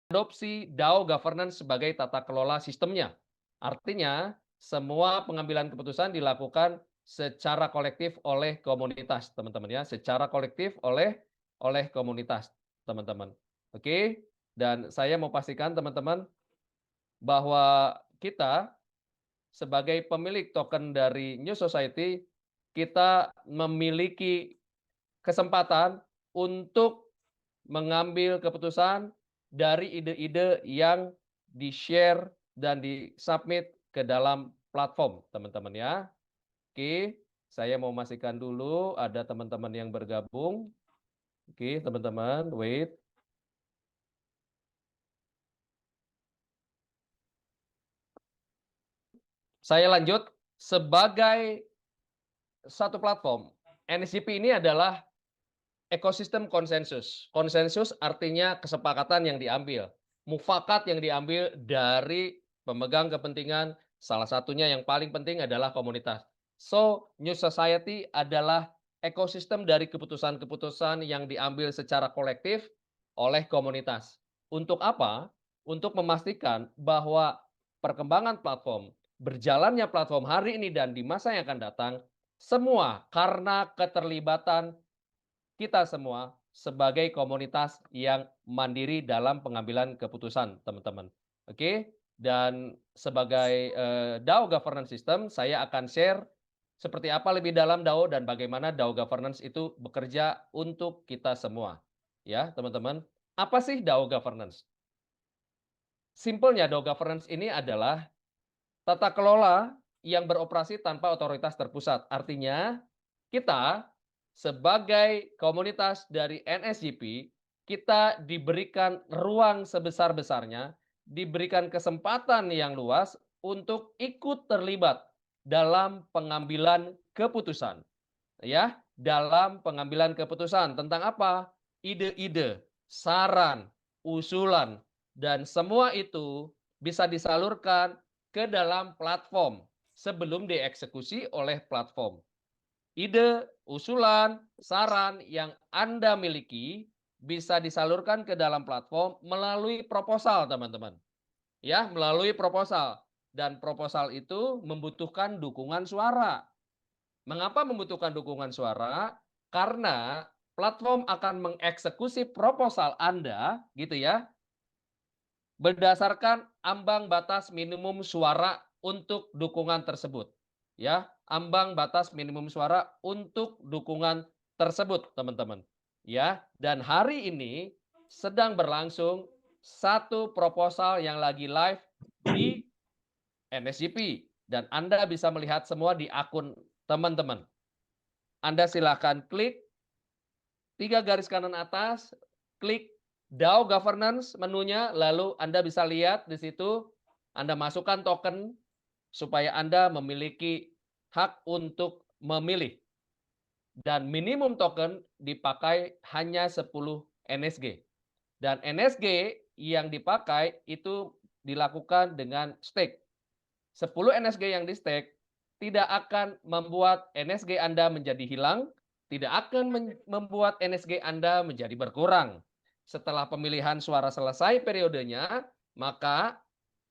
Adopsi DAO governance sebagai tata kelola sistemnya. Artinya, semua pengambilan keputusan dilakukan secara kolektif oleh komunitas, teman-teman ya, secara kolektif oleh komunitas, teman-teman. Oke, dan saya mau pastikan teman-teman bahwa kita sebagai pemilik token dari New Society, kita memiliki kesempatan untuk mengambil keputusan dari ide-ide yang di-share dan di-submit ke dalam platform, teman-teman ya. Oke, saya mau memastikan dulu ada teman-teman yang bergabung. Oke, teman-teman, wait. Saya lanjut, sebagai satu platform, NSGP ini adalah ekosistem konsensus. Konsensus artinya kesepakatan yang diambil, mufakat yang diambil dari pemegang kepentingan, salah satunya yang paling penting adalah komunitas. So, New Society adalah ekosistem dari keputusan-keputusan yang diambil secara kolektif oleh komunitas. Untuk apa? Untuk memastikan bahwa perkembangan platform, berjalannya platform hari ini dan di masa yang akan datang, semua karena keterlibatan kita semua sebagai komunitas yang mandiri dalam pengambilan keputusan, teman-teman. Oke, dan sebagai, DAO governance system, saya akan share seperti apa lebih dalam DAO dan bagaimana DAO governance itu bekerja untuk kita semua. Ya, teman-teman. Apa sih DAO governance? Simpelnya DAO governance ini adalah tata kelola yang beroperasi tanpa otoritas terpusat. Artinya, kita sebagai komunitas dari NSGP, kita diberikan ruang sebesar-besarnya, diberikan kesempatan yang luas untuk ikut terlibat dalam pengambilan keputusan. Ya, dalam pengambilan keputusan tentang apa? Ide-ide, saran, usulan, dan semua itu bisa disalurkan ke dalam platform sebelum dieksekusi oleh platform. Ide, usulan, saran yang Anda miliki bisa disalurkan ke dalam platform melalui proposal, teman-teman. Ya, melalui proposal. Dan proposal itu membutuhkan dukungan suara. Mengapa membutuhkan dukungan suara? Karena platform akan mengeksekusi proposal Anda, gitu ya, berdasarkan ambang batas minimum suara untuk dukungan tersebut. Ya, ambang batas minimum suara untuk dukungan tersebut, teman-teman. Ya, dan hari ini sedang berlangsung satu proposal yang lagi live di NSGP dan Anda bisa melihat semua di akun teman-teman. Anda silakan klik 3 garis kanan atas, klik DAO Governance menunya, lalu Anda bisa lihat di situ, Anda masukkan token supaya Anda memiliki hak untuk memilih. Dan minimum token dipakai hanya 10 NSG. Dan NSG yang dipakai itu dilakukan dengan stake. 10 NSG yang di-stake tidak akan membuat NSG Anda menjadi hilang, tidak akan membuat NSG Anda menjadi berkurang. Setelah pemilihan suara selesai periodenya, maka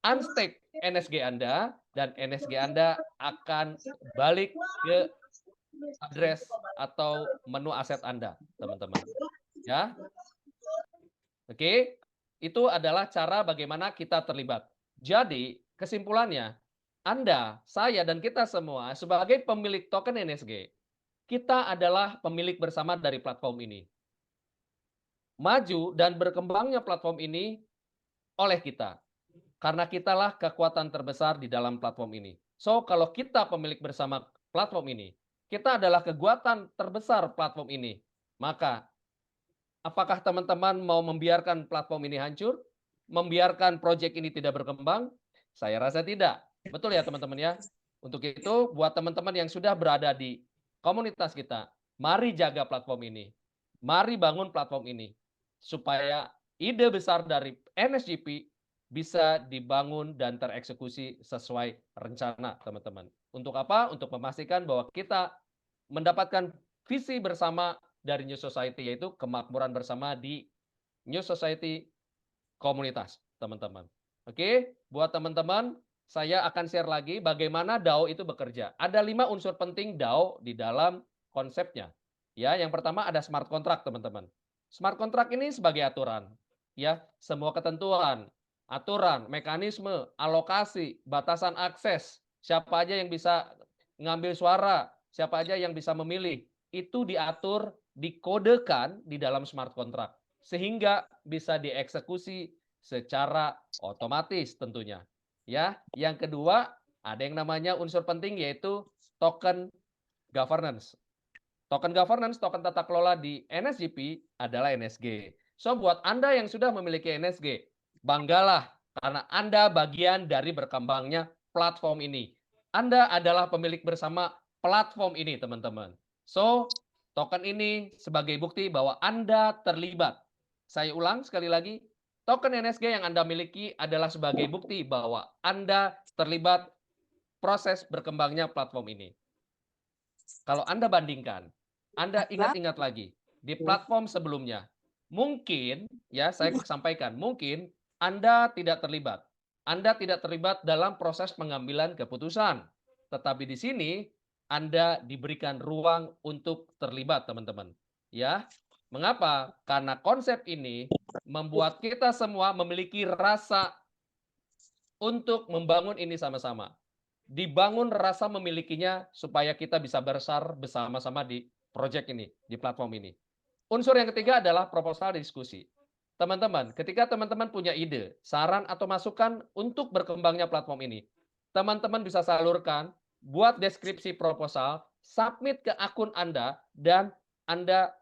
unstake NSG Anda dan NSG Anda akan balik ke address atau menu aset Anda, teman-teman. Ya, oke. Itu adalah cara bagaimana kita terlibat. Jadi, kesimpulannya, Anda, saya, dan kita semua sebagai pemilik token NSG, kita adalah pemilik bersama dari platform ini. Maju dan berkembangnya platform ini oleh kita. Karena kitalah kekuatan terbesar di dalam platform ini. So, kalau kita pemilik bersama platform ini, kita adalah kekuatan terbesar platform ini. Maka, apakah teman-teman mau membiarkan platform ini hancur? Membiarkan proyek ini tidak berkembang? Saya rasa tidak. Betul ya teman-teman ya? Untuk itu, buat teman-teman yang sudah berada di komunitas kita, mari jaga platform ini. Mari bangun platform ini. Supaya ide besar dari NSGP bisa dibangun dan tereksekusi sesuai rencana, teman-teman. Untuk apa? Untuk memastikan bahwa kita mendapatkan visi bersama dari New Society, yaitu kemakmuran bersama di New Society komunitas, teman-teman. Oke, buat teman-teman, saya akan share lagi bagaimana DAO itu bekerja. Ada 5 unsur penting DAO di dalam konsepnya. Ya, yang pertama ada smart contract, teman-teman. Smart contract ini sebagai aturan, ya, semua ketentuan, aturan, mekanisme, alokasi, batasan akses, siapa aja yang bisa ngambil suara, siapa aja yang bisa memilih, itu diatur, dikodekan di dalam smart contract sehingga bisa dieksekusi secara otomatis tentunya. Ya, yang kedua ada yang namanya unsur penting yaitu token governance. Token governance, token tata kelola di NSGP adalah NSG. So, buat Anda yang sudah memiliki NSG, banggalah karena Anda bagian dari berkembangnya platform ini. Anda adalah pemilik bersama platform ini, teman-teman. So, token ini sebagai bukti bahwa Anda terlibat. Saya ulang sekali lagi, token NSG yang Anda miliki adalah sebagai bukti bahwa Anda terlibat proses berkembangnya platform ini. Kalau Anda bandingkan, Anda ingat-ingat lagi di platform sebelumnya, mungkin ya saya sampaikan, mungkin Anda tidak terlibat. Anda tidak terlibat dalam proses pengambilan keputusan. Tetapi di sini Anda diberikan ruang untuk terlibat, teman-teman. Ya. Mengapa? Karena konsep ini membuat kita semua memiliki rasa untuk membangun ini sama-sama. Dibangun rasa memilikinya supaya kita bisa besar bersama-sama di proyek ini, di platform ini. Unsur yang ketiga adalah proposal diskusi. Teman-teman, ketika teman-teman punya ide, saran atau masukan untuk berkembangnya platform ini, teman-teman bisa salurkan, buat deskripsi proposal, submit ke akun Anda, dan Anda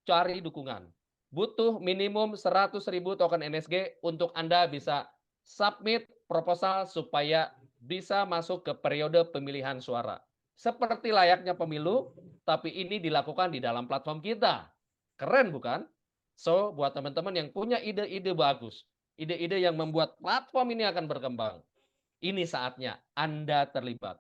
cari dukungan. Butuh minimum 100.000 token NSG untuk Anda bisa submit proposal supaya bisa masuk ke periode pemilihan suara. Seperti layaknya pemilu, tapi ini dilakukan di dalam platform kita. Keren bukan? So, buat teman-teman yang punya ide-ide bagus, ide-ide yang membuat platform ini akan berkembang, ini saatnya Anda terlibat.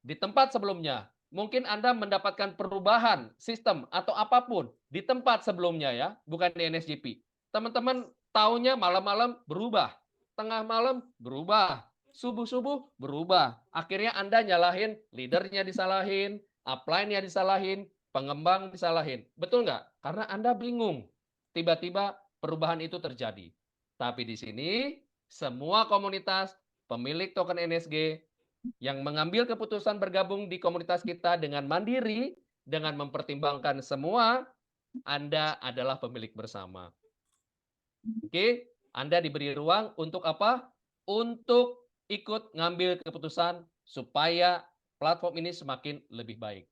Di tempat sebelumnya, mungkin Anda mendapatkan perubahan sistem atau apapun di tempat sebelumnya ya, bukan di NSGP. Teman-teman taunya malam-malam berubah, tengah malam berubah, subuh-subuh berubah. Akhirnya Anda nyalahin, leadernya disalahin, upline-nya disalahin, pengembang disalahin. Betul nggak? Karena Anda bingung. Tiba-tiba perubahan itu terjadi. Tapi di sini semua komunitas pemilik token NSG yang mengambil keputusan bergabung di komunitas kita dengan mandiri, dengan mempertimbangkan semua, Anda adalah pemilik bersama. Oke, Anda diberi ruang untuk apa? Untuk ikut ngambil keputusan supaya platform ini semakin lebih baik.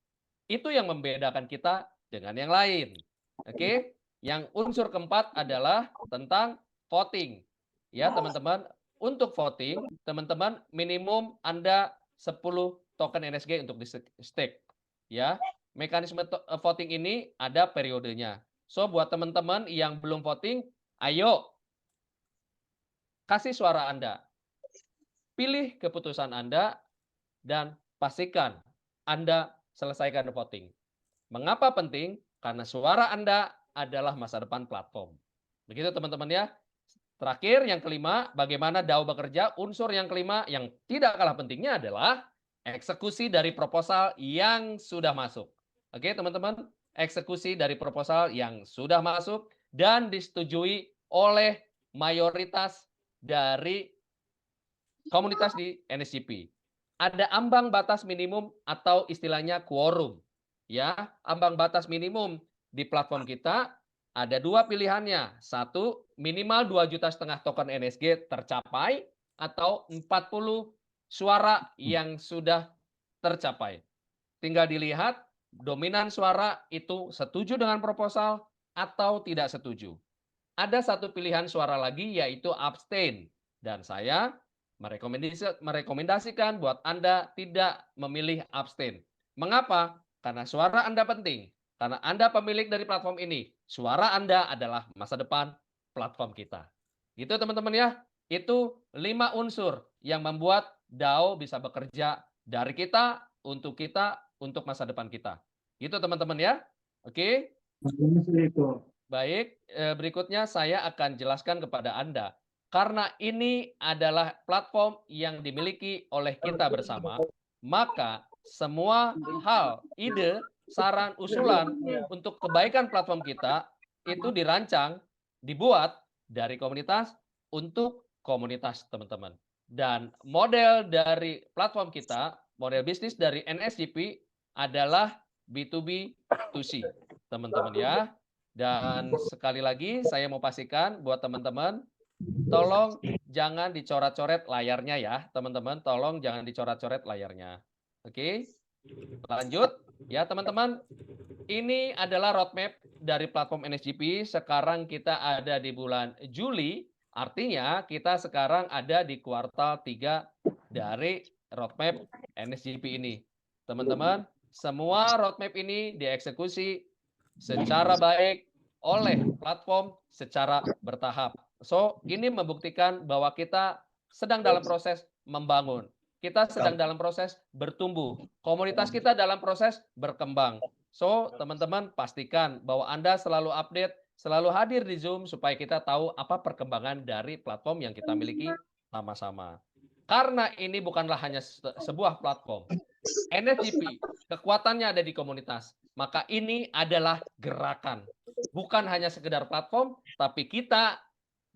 Itu yang membedakan kita dengan yang lain. Oke, yang unsur keempat adalah tentang voting. Ya, teman-teman, untuk voting, teman-teman minimum Anda 10 token NSG untuk di stake. Ya, mekanisme voting ini ada periodenya. So, buat teman-teman yang belum voting, ayo kasih suara Anda. Pilih keputusan Anda dan pastikan Anda selesaikan voting. Mengapa penting? Karena suara Anda adalah masa depan platform. Begitu teman-teman ya. Terakhir, yang kelima, bagaimana DAO bekerja. Unsur yang kelima yang tidak kalah pentingnya adalah eksekusi dari proposal yang sudah masuk. Oke teman-teman, eksekusi dari proposal yang sudah masuk dan disetujui oleh mayoritas dari komunitas di NSGP. Ada ambang batas minimum atau istilahnya quorum. Ya, ambang batas minimum di platform kita ada dua pilihannya. Satu, minimal 2,5 juta token NSG tercapai atau 40 suara yang sudah tercapai. Tinggal dilihat dominan suara itu setuju dengan proposal atau tidak setuju. Ada satu pilihan suara lagi yaitu abstain dan saya merekomendasikan buat Anda tidak memilih abstain. Mengapa? Karena suara Anda penting. Karena Anda pemilik dari platform ini. Suara Anda adalah masa depan platform kita. Gitu teman-teman ya. Itu 5 unsur yang membuat DAO bisa bekerja dari kita, untuk masa depan kita. Gitu teman-teman ya. Oke. Baik, berikutnya saya akan jelaskan kepada Anda Karena ini adalah platform yang dimiliki oleh kita bersama, maka semua hal, ide, saran, usulan untuk kebaikan platform kita itu dirancang, dibuat dari komunitas untuk komunitas, teman-teman. Dan model dari platform kita, model bisnis dari NSGP adalah B2B to C, teman-teman ya. Dan sekali lagi saya mau pastikan buat teman-teman, tolong jangan dicoret-coret layarnya ya, teman-teman. Tolong jangan dicoret-coret layarnya. Oke, lanjut. Ya, teman-teman. Ini adalah roadmap dari platform NSGP. Sekarang kita ada di bulan Juli. Artinya kita sekarang ada di kuartal 3 dari roadmap NSGP ini. Teman-teman, semua roadmap ini dieksekusi secara baik oleh platform secara bertahap. So, ini membuktikan bahwa kita sedang dalam proses membangun. Kita sedang dalam proses bertumbuh. Komunitas kita dalam proses berkembang. So, teman-teman pastikan bahwa Anda selalu update, selalu hadir di Zoom supaya kita tahu apa perkembangan dari platform yang kita miliki sama-sama. Karena ini bukanlah hanya sebuah platform. NSGP, kekuatannya ada di komunitas. Maka ini adalah gerakan. Bukan hanya sekedar platform, tapi kita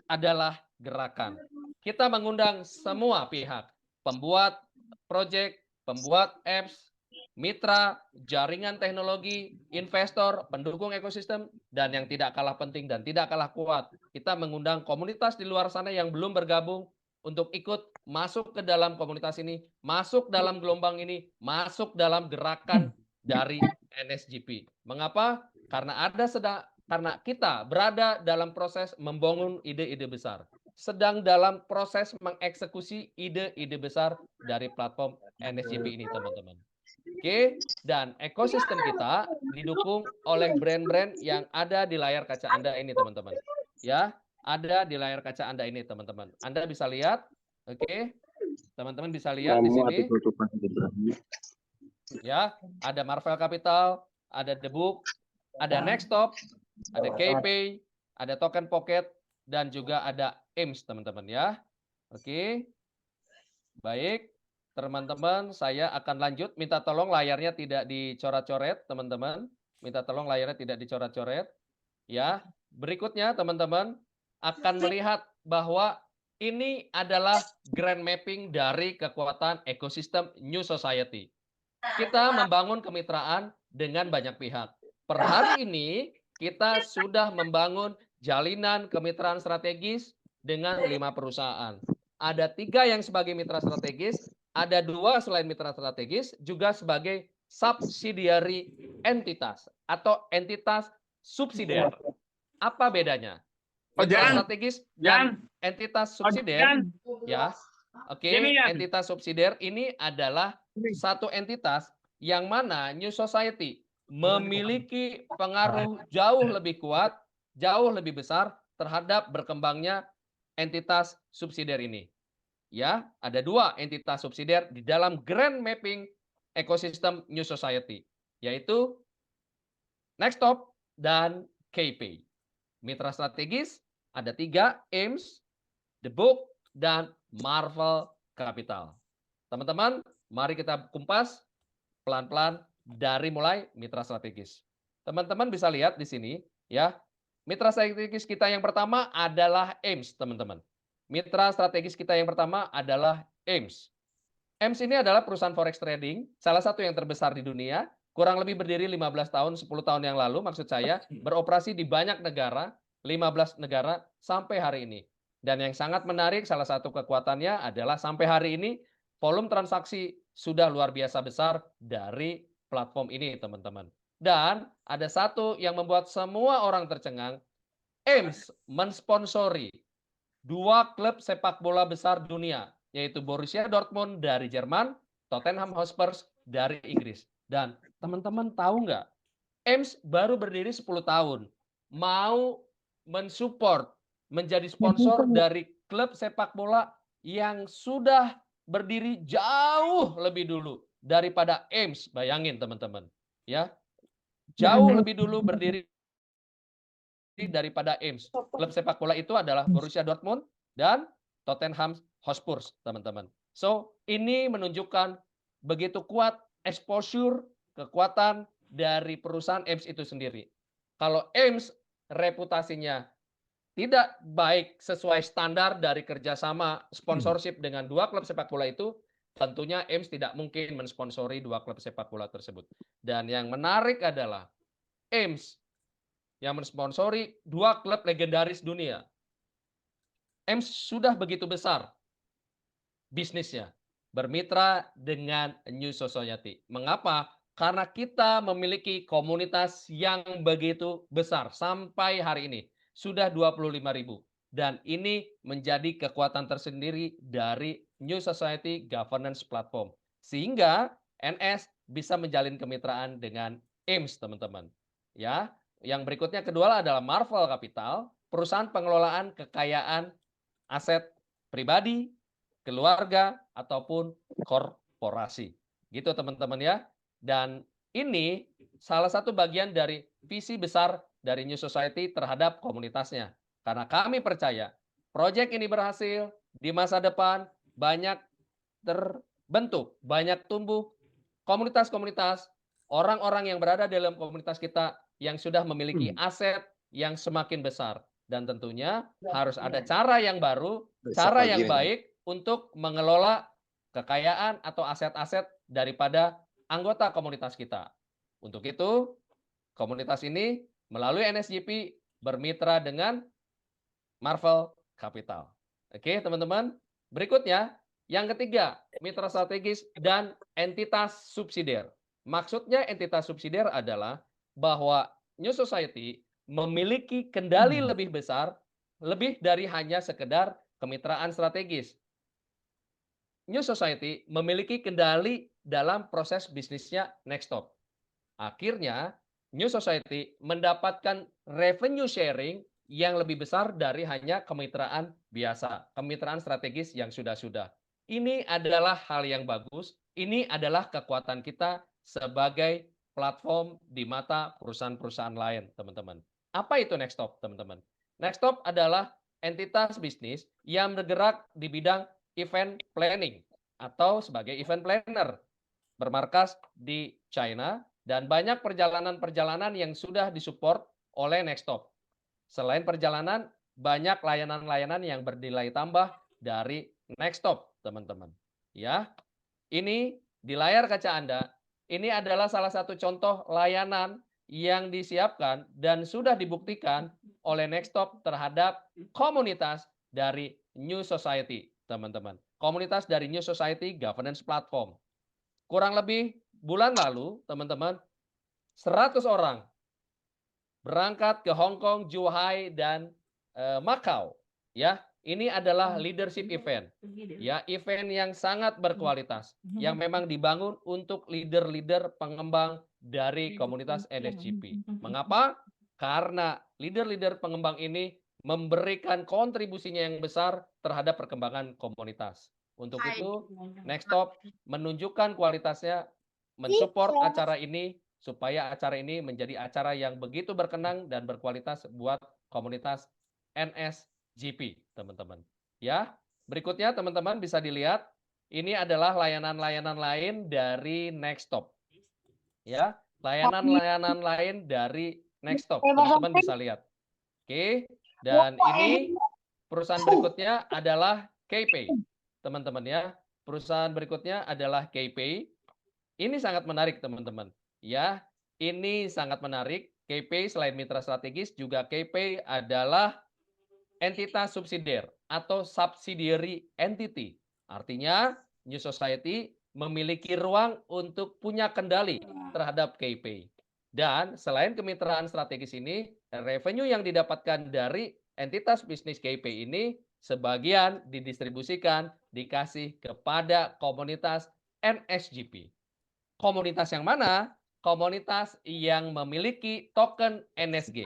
adalah gerakan. Kita mengundang semua pihak, pembuat project, pembuat apps, mitra, jaringan teknologi, investor, pendukung ekosistem, dan yang tidak kalah penting dan tidak kalah kuat, kita mengundang komunitas di luar sana yang belum bergabung untuk ikut masuk ke dalam komunitas ini, masuk dalam gelombang ini, masuk dalam gerakan dari NSGP. Mengapa? Karena kita berada dalam proses membangun ide-ide besar, sedang dalam proses mengeksekusi ide-ide besar dari platform NSGP ini, teman-teman. Oke, dan ekosistem kita didukung oleh brand-brand yang ada di layar kaca Anda ini, teman-teman. Ya, ada di layar kaca Anda ini, teman-teman. Anda bisa lihat, oke, teman-teman bisa lihat di sini. Ya, ada Marvel Capital, ada The Book, ada Nextop, ada KPay, ada Token Pocket, dan juga ada AIMS, teman-teman ya. Oke, baik. Teman-teman, saya akan lanjut. Minta tolong layarnya tidak dicoret-coret, teman-teman. Minta tolong layarnya tidak dicoret-coret. Ya, berikutnya teman-teman akan melihat bahwa ini adalah grand mapping dari kekuatan ekosistem New Society. Kita membangun kemitraan dengan banyak pihak. Per hari ini kita sudah membangun jalinan kemitraan strategis dengan 5 perusahaan. Ada 3 yang sebagai mitra strategis, ada 2 selain mitra strategis, juga sebagai subsidiary entitas atau entitas subsidiar. Apa bedanya? Mitra strategis dan entitas subsidiar, ya. Oke, entitas subsidiar ini adalah satu entitas yang mana New Society memiliki pengaruh jauh lebih kuat, jauh lebih besar terhadap berkembangnya entitas subsidiar ini. Ya, ada 2 entitas subsidiar di dalam grand mapping ekosistem New Society, yaitu Nextop dan KPay. Mitra strategis ada 3, AIMS, The Book, dan Marvel Capital. Teman-teman, mari kita kumpas pelan-pelan dari mulai mitra strategis. Teman-teman bisa lihat di sini ya. Mitra strategis kita yang pertama adalah AIMS, teman-teman. Mitra strategis kita yang pertama adalah AIMS. AIMS ini adalah perusahaan forex trading, salah satu yang terbesar di dunia, kurang lebih berdiri 15 tahun, 10 tahun yang lalu maksud saya, beroperasi di banyak negara, 15 negara sampai hari ini. Dan yang sangat menarik, salah satu kekuatannya adalah sampai hari ini volume transaksi sudah luar biasa besar dari platform ini, teman-teman. Dan ada satu yang membuat semua orang tercengang, AIMS mensponsori 2 klub sepak bola besar dunia, yaitu Borussia Dortmund dari Jerman, Tottenham Hotspur dari Inggris. Dan teman-teman tahu nggak, AIMS baru berdiri 10 tahun, mau mensupport, menjadi sponsor dari klub sepak bola yang sudah berdiri jauh lebih dulu daripada AIMS. Bayangin teman-teman, ya, jauh lebih dulu berdiri daripada AIMS. Klub sepak bola itu adalah Borussia Dortmund, dan Tottenham Hotspur, teman-teman. So, ini menunjukkan begitu kuat exposure, kekuatan dari perusahaan EMS itu sendiri. Kalau EMS reputasinya tidak baik sesuai standar dari kerjasama sponsorship dengan dua klub sepak bola itu, tentunya EMS tidak mungkin mensponsori dua klub sepak bola tersebut. Dan yang menarik adalah EMS yang mensponsori dua klub legendaris dunia. EMS sudah begitu besar bisnisnya, bermitra dengan New Society. Mengapa? Karena kita memiliki komunitas yang begitu besar sampai hari ini. Sudah 25.000. Dan ini menjadi kekuatan tersendiri dari New Society Governance Platform. Sehingga NS bisa menjalin kemitraan dengan EMS, teman-teman. Ya, yang berikutnya kedua adalah Marvel Capital, perusahaan pengelolaan kekayaan aset pribadi, keluarga, ataupun korporasi. Gitu teman-teman ya. Dan ini salah satu bagian dari visi besar dari New Society terhadap komunitasnya. Karena kami percaya proyek ini berhasil, di masa depan banyak terbentuk, banyak tumbuh komunitas-komunitas, orang-orang yang berada dalam komunitas kita yang sudah memiliki aset yang semakin besar. Dan tentunya harus ada cara yang baru, Besok cara lagi yang nih, Bang. baik untuk mengelola kekayaan atau aset-aset daripada anggota komunitas kita. Untuk itu, komunitas ini melalui NSGP bermitra dengan Marvel Capital. Oke, teman-teman. Berikutnya, yang ketiga, mitra strategis dan entitas subsidiar. Maksudnya entitas subsidiar adalah bahwa New Society memiliki kendali lebih besar, lebih dari hanya sekedar kemitraan strategis. New Society memiliki kendali dalam proses bisnisnya Nextop. Akhirnya, New Society mendapatkan revenue sharing yang lebih besar dari hanya kemitraan biasa, kemitraan strategis yang sudah-sudah. Ini adalah hal yang bagus, ini adalah kekuatan kita sebagai platform di mata perusahaan-perusahaan lain, teman-teman. Apa itu Nextop, teman-teman? Nextop adalah entitas bisnis yang bergerak di bidang event planning atau sebagai event planner, bermarkas di China, dan banyak perjalanan-perjalanan yang sudah disupport oleh Nextop. Selain perjalanan, banyak layanan-layanan yang bernilai tambah dari Nextop, teman-teman. Ya, ini di layar kaca Anda, ini adalah salah satu contoh layanan yang disiapkan dan sudah dibuktikan oleh Nextop terhadap komunitas dari New Society, teman-teman. Komunitas dari New Society Governance Platform. Kurang lebih bulan lalu, teman-teman, 100 orang berangkat ke Hong Kong, Zhuhai, dan Macau. Ya, ini adalah leadership event. Ya, event yang sangat berkualitas, yang memang dibangun untuk leader-leader pengembang dari komunitas NSGP. Mengapa? Karena leader-leader pengembang ini memberikan kontribusinya yang besar terhadap perkembangan komunitas. Untuk itu, Nextop menunjukkan kualitasnya, mensupport acara ini supaya acara ini menjadi acara yang begitu berkenang dan berkualitas buat komunitas NSGP, teman-teman. Ya, berikutnya teman-teman bisa dilihat, ini adalah layanan-layanan lain dari Nextop. Ya, layanan-layanan lain dari Nextop, teman-teman bisa lihat. Oke, dan ini perusahaan berikutnya adalah KPay, teman-teman ya. Perusahaan berikutnya adalah KPay. Ini sangat menarik, teman-teman. Ya, ini sangat menarik. KPay selain mitra strategis, juga KPay adalah entitas subsidiar atau subsidiary entity. Artinya, New Society memiliki ruang untuk punya kendali terhadap KPay. Dan selain kemitraan strategis ini, revenue yang didapatkan dari entitas bisnis KPay ini sebagian didistribusikan, dikasih kepada komunitas NSGP. Komunitas yang mana? Komunitas yang memiliki token NSG.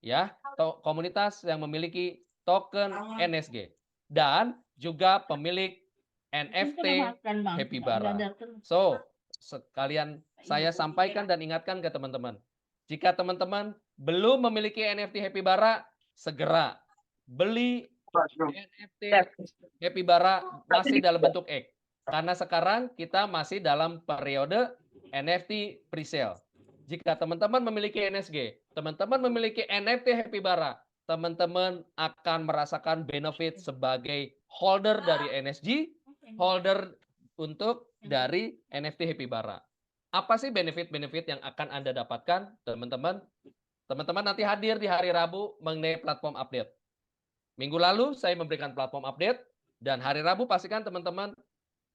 Ya, komunitas yang memiliki token NSG dan juga pemilik NFT Happy Bara. So, sekalian saya sampaikan dan ingatkan ke teman-teman. Jika teman-teman belum memiliki NFT Happy Bara, segera beli NFT Happybara masih dalam bentuk X. Karena sekarang kita masih dalam periode NFT presale. Jika teman-teman memiliki NSG, teman-teman memiliki NFT Happybara, teman-teman akan merasakan benefit sebagai holder dari NSG, holder untuk dari NFT Happybara. Apa sih benefit-benefit yang akan Anda dapatkan, teman-teman? Teman-teman nanti hadir di hari Rabu mengenai platform update. Minggu lalu saya memberikan platform update, dan hari Rabu pastikan teman-teman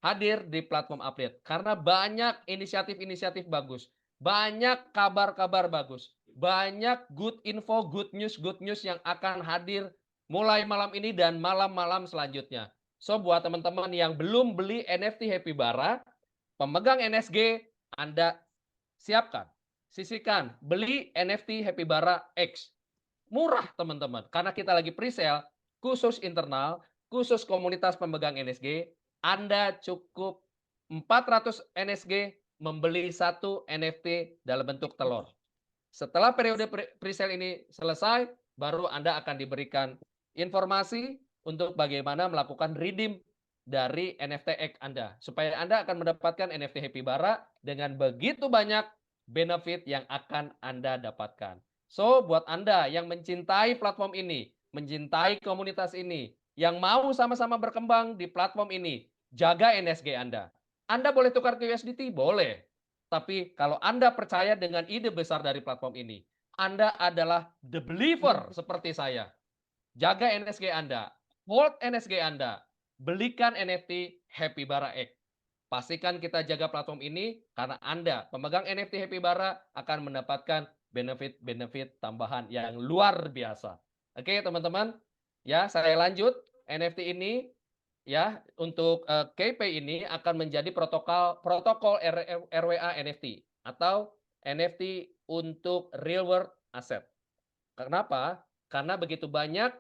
hadir di platform update. Karena banyak inisiatif-inisiatif bagus, banyak kabar-kabar bagus, banyak good info, good news yang akan hadir mulai malam ini dan malam-malam selanjutnya. So, buat teman-teman yang belum beli NFT Happybara, pemegang NSG, Anda siapkan, sisihkan, beli NFT Happybara X. Murah teman-teman, karena kita lagi pre-sale, khusus internal, khusus komunitas pemegang NSG, Anda cukup 400 NSG membeli satu NFT dalam bentuk telur. Setelah periode pre-sale ini selesai, baru Anda akan diberikan informasi untuk bagaimana melakukan redeem dari NFT X Anda. Supaya Anda akan mendapatkan NFT Happybara dengan begitu banyak benefit yang akan Anda dapatkan. So, buat Anda yang mencintai platform ini, mencintai komunitas ini, yang mau sama-sama berkembang di platform ini, jaga NSG Anda. Anda boleh tukar ke USDT? Boleh. Tapi kalau Anda percaya dengan ide besar dari platform ini, Anda adalah the believer seperti saya. Jaga NSG Anda, hold NSG Anda, belikan NFT Happybara X. Pastikan kita jaga platform ini karena Anda, pemegang NFT Happybara, akan mendapatkan benefit-benefit tambahan yang luar biasa. Oke, teman-teman. Ya, saya lanjut. NFT ini ya untuk KP ini akan menjadi protokol RWA NFT atau NFT untuk real world asset. Kenapa? Karena begitu banyak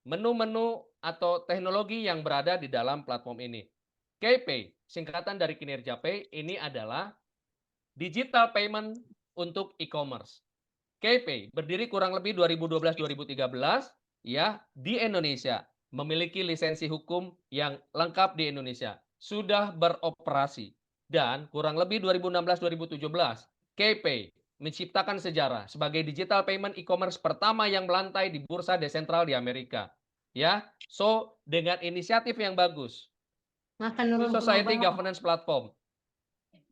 menu-menu atau teknologi yang berada di dalam platform ini. KPay, singkatan dari kinerja Pay, ini adalah digital payment untuk e-commerce. KPay berdiri kurang lebih 2012-2013 ya di Indonesia, memiliki lisensi hukum yang lengkap di Indonesia, sudah beroperasi, dan kurang lebih 2016-2017 KPay menciptakan sejarah sebagai digital payment e-commerce pertama yang melantai di bursa desentral di Amerika. Ya, so dengan inisiatif yang bagus, Civil Society Governance Platform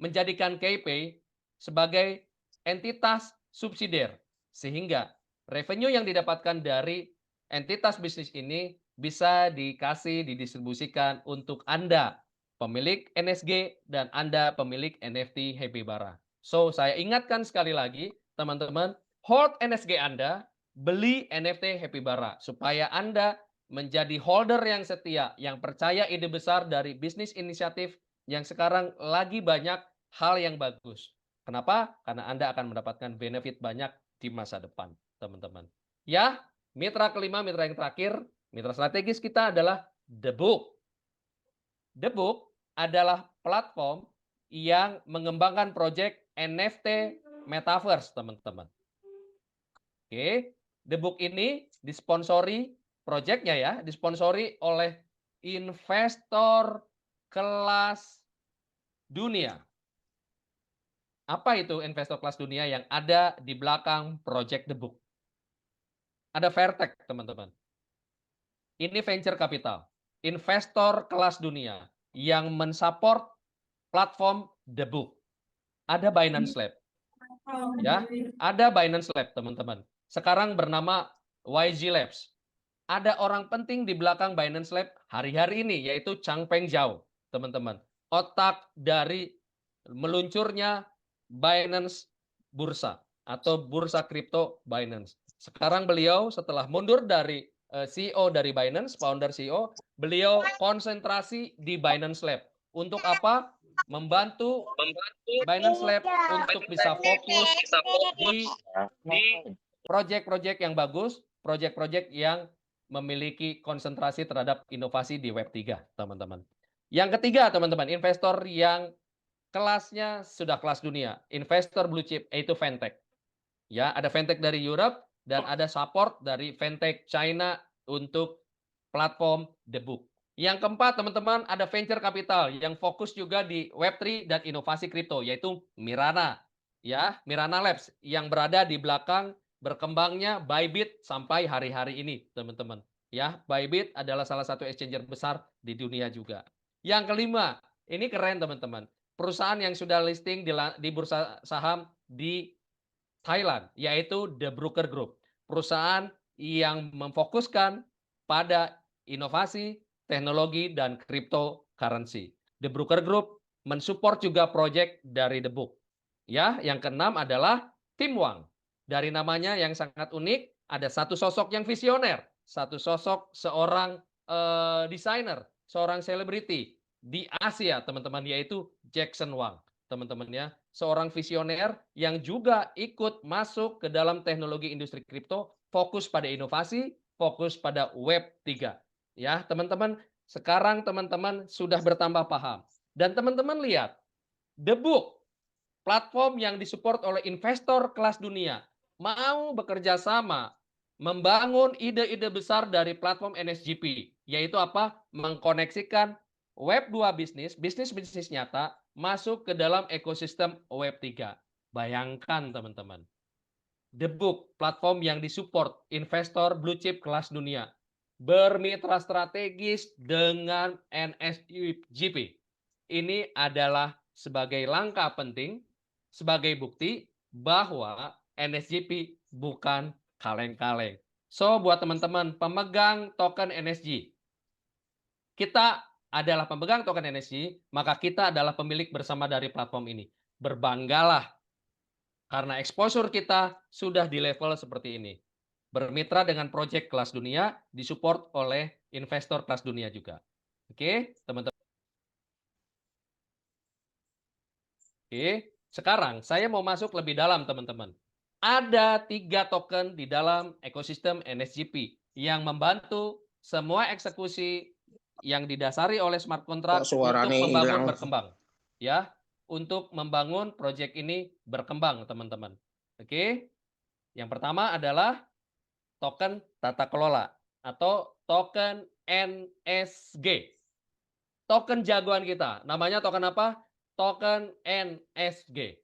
menjadikan KPay sebagai entitas subsidiar, sehingga revenue yang didapatkan dari entitas bisnis ini bisa didistribusikan untuk Anda, pemilik NSG, dan Anda pemilik NFT Happybara. So, saya ingatkan sekali lagi, teman-teman, hold NSG Anda, beli NFT Happybara, supaya Anda menjadi holder yang setia, yang percaya ide besar dari bisnis inisiatif yang sekarang lagi banyak hal yang bagus. Kenapa? Karena Anda akan mendapatkan benefit banyak di masa depan, teman-teman. Ya, mitra kelima, mitra yang terakhir, mitra strategis kita adalah The Book. The Book adalah platform yang mengembangkan proyek NFT Metaverse, teman-teman. Oke, The Book ini disponsori proyeknya ya, disponsori oleh investor kelas dunia. Apa itu investor kelas dunia yang ada di belakang Project The Book? Ada Vertex, teman-teman. Ini venture capital, investor kelas dunia yang mensupport platform The Book. Ada Binance Lab. Ya, ada Binance Lab, teman-teman. Sekarang bernama YG Labs. Ada orang penting di belakang Binance Lab hari-hari ini, yaitu Changpeng Zhao, teman-teman. Otak dari meluncurnya Binance Bursa atau Bursa Kripto Binance. Sekarang beliau setelah mundur dari CEO dari Binance, founder CEO, beliau konsentrasi di Binance Lab. Untuk apa? Membantu Binance Lab untuk bisa fokus di proyek-proyek yang bagus, proyek-proyek yang memiliki konsentrasi terhadap inovasi di Web3, teman-teman. Yang ketiga, teman-teman, investor yang kelasnya sudah kelas dunia, investor blue chip, yaitu Fintech. Ya, ada Fintech dari Europe dan ada support dari Fintech China untuk platform The Book. Yang keempat, teman-teman, ada venture capital yang fokus juga di Web3 dan inovasi kripto, yaitu Mirana. Ya, Mirana Labs yang berada di belakang berkembangnya Bybit sampai hari-hari ini, teman-teman. Ya, Bybit adalah salah satu exchanger besar di dunia juga. Yang kelima, ini keren, teman-teman. Perusahaan yang sudah listing di bursa saham di Thailand, yaitu The Broker Group. Perusahaan yang memfokuskan pada inovasi, teknologi, dan cryptocurrency. The Broker Group mensupport juga proyek dari The Book. Ya, yang keenam adalah Tim Wang. Dari namanya yang sangat unik, ada satu sosok yang visioner, satu sosok seorang desainer, seorang selebriti di Asia, teman-teman, yaitu Jackson Wang, teman-teman ya. Seorang visioner yang juga ikut masuk ke dalam teknologi industri kripto, fokus pada inovasi, fokus pada Web3. Ya, teman-teman, sekarang teman-teman sudah bertambah paham. Dan teman-teman lihat, The Book, platform yang disupport oleh investor kelas dunia, mau bekerja sama membangun ide-ide besar dari platform NSGP, yaitu apa? Mengkoneksikan Web2 bisnis nyata masuk ke dalam ekosistem Web3. Bayangkan, teman-teman. The Book, platform yang disupport investor blue chip kelas dunia, bermitra strategis dengan NSGP. Ini adalah sebagai langkah penting, sebagai bukti bahwa NSGP bukan kaleng-kaleng. So, buat teman-teman pemegang token NSG, kita adalah pemegang token NSG, maka kita adalah pemilik bersama dari platform ini. Berbanggalah karena exposure kita sudah di level seperti ini. Bermitra dengan proyek kelas dunia, disupport oleh investor kelas dunia juga. Oke, teman-teman. Oke, sekarang saya mau masuk lebih dalam, teman-teman. Ada 3 token di dalam ekosistem NSGP yang membantu semua eksekusi yang didasari oleh smart Kok contract untuk suaranya membangun hilang? berkembang. Ya, untuk membangun proyek ini berkembang, teman-teman. Oke. Yang pertama adalah token tata kelola atau token NSG. Token jagoan kita. Namanya token apa? Token NSG.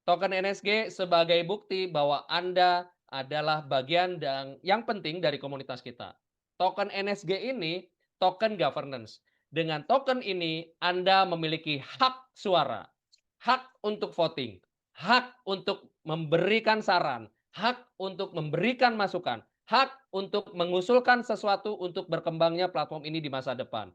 Token NSG sebagai bukti bahwa Anda adalah bagian dan yang penting dari komunitas kita. Token NSG ini token governance. Dengan token ini Anda memiliki hak suara, hak untuk voting, hak untuk memberikan saran, hak untuk memberikan masukan, hak untuk mengusulkan sesuatu untuk berkembangnya platform ini di masa depan.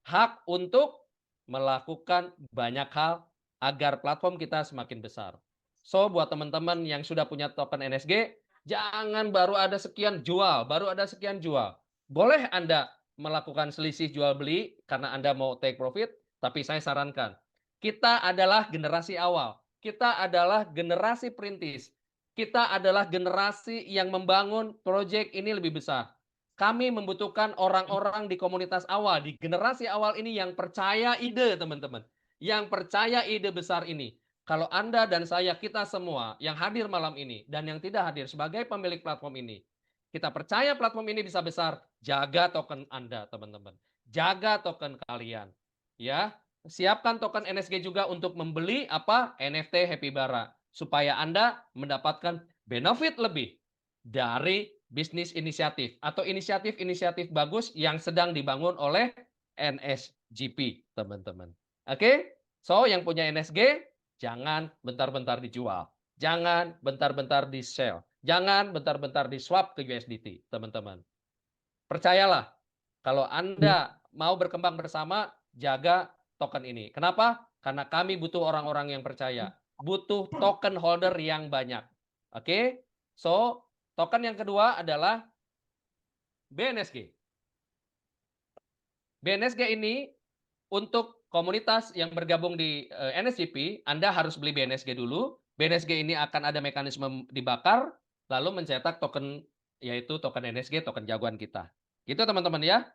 Hak untuk melakukan banyak hal agar platform kita semakin besar. So, buat teman-teman yang sudah punya token NSG, jangan baru ada sekian jual, baru ada sekian jual. Boleh Anda melakukan selisih jual beli karena Anda mau take profit, tapi saya sarankan, kita adalah generasi awal. Kita adalah generasi perintis. Kita adalah generasi yang membangun proyek ini lebih besar. Kami membutuhkan orang-orang di komunitas awal, di generasi awal ini yang percaya ide, teman-teman. Yang percaya ide besar ini. Kalau Anda dan saya, kita semua yang hadir malam ini dan yang tidak hadir sebagai pemilik platform ini, kita percaya platform ini bisa besar, jaga token Anda, teman-teman. Jaga token kalian. Ya, siapkan token NSG juga untuk membeli apa? NFT Happy Bara supaya Anda mendapatkan benefit lebih dari bisnis inisiatif atau inisiatif-inisiatif bagus yang sedang dibangun oleh NSGP, teman-teman. Oke? So, yang punya NSG jangan bentar-bentar dijual. Jangan bentar-bentar di-sell. Jangan bentar-bentar di-swap ke USDT, teman-teman. Percayalah, kalau Anda mau berkembang bersama, jaga token ini. Kenapa? Karena kami butuh orang-orang yang percaya. Butuh token holder yang banyak. Oke? So, token yang kedua adalah BNSG. BNSG ini untuk komunitas yang bergabung di NSGP, Anda harus beli BNSG dulu. BNSG ini akan ada mekanisme dibakar, lalu mencetak token, yaitu token NSG, token jagoan kita. Gitu teman-teman ya.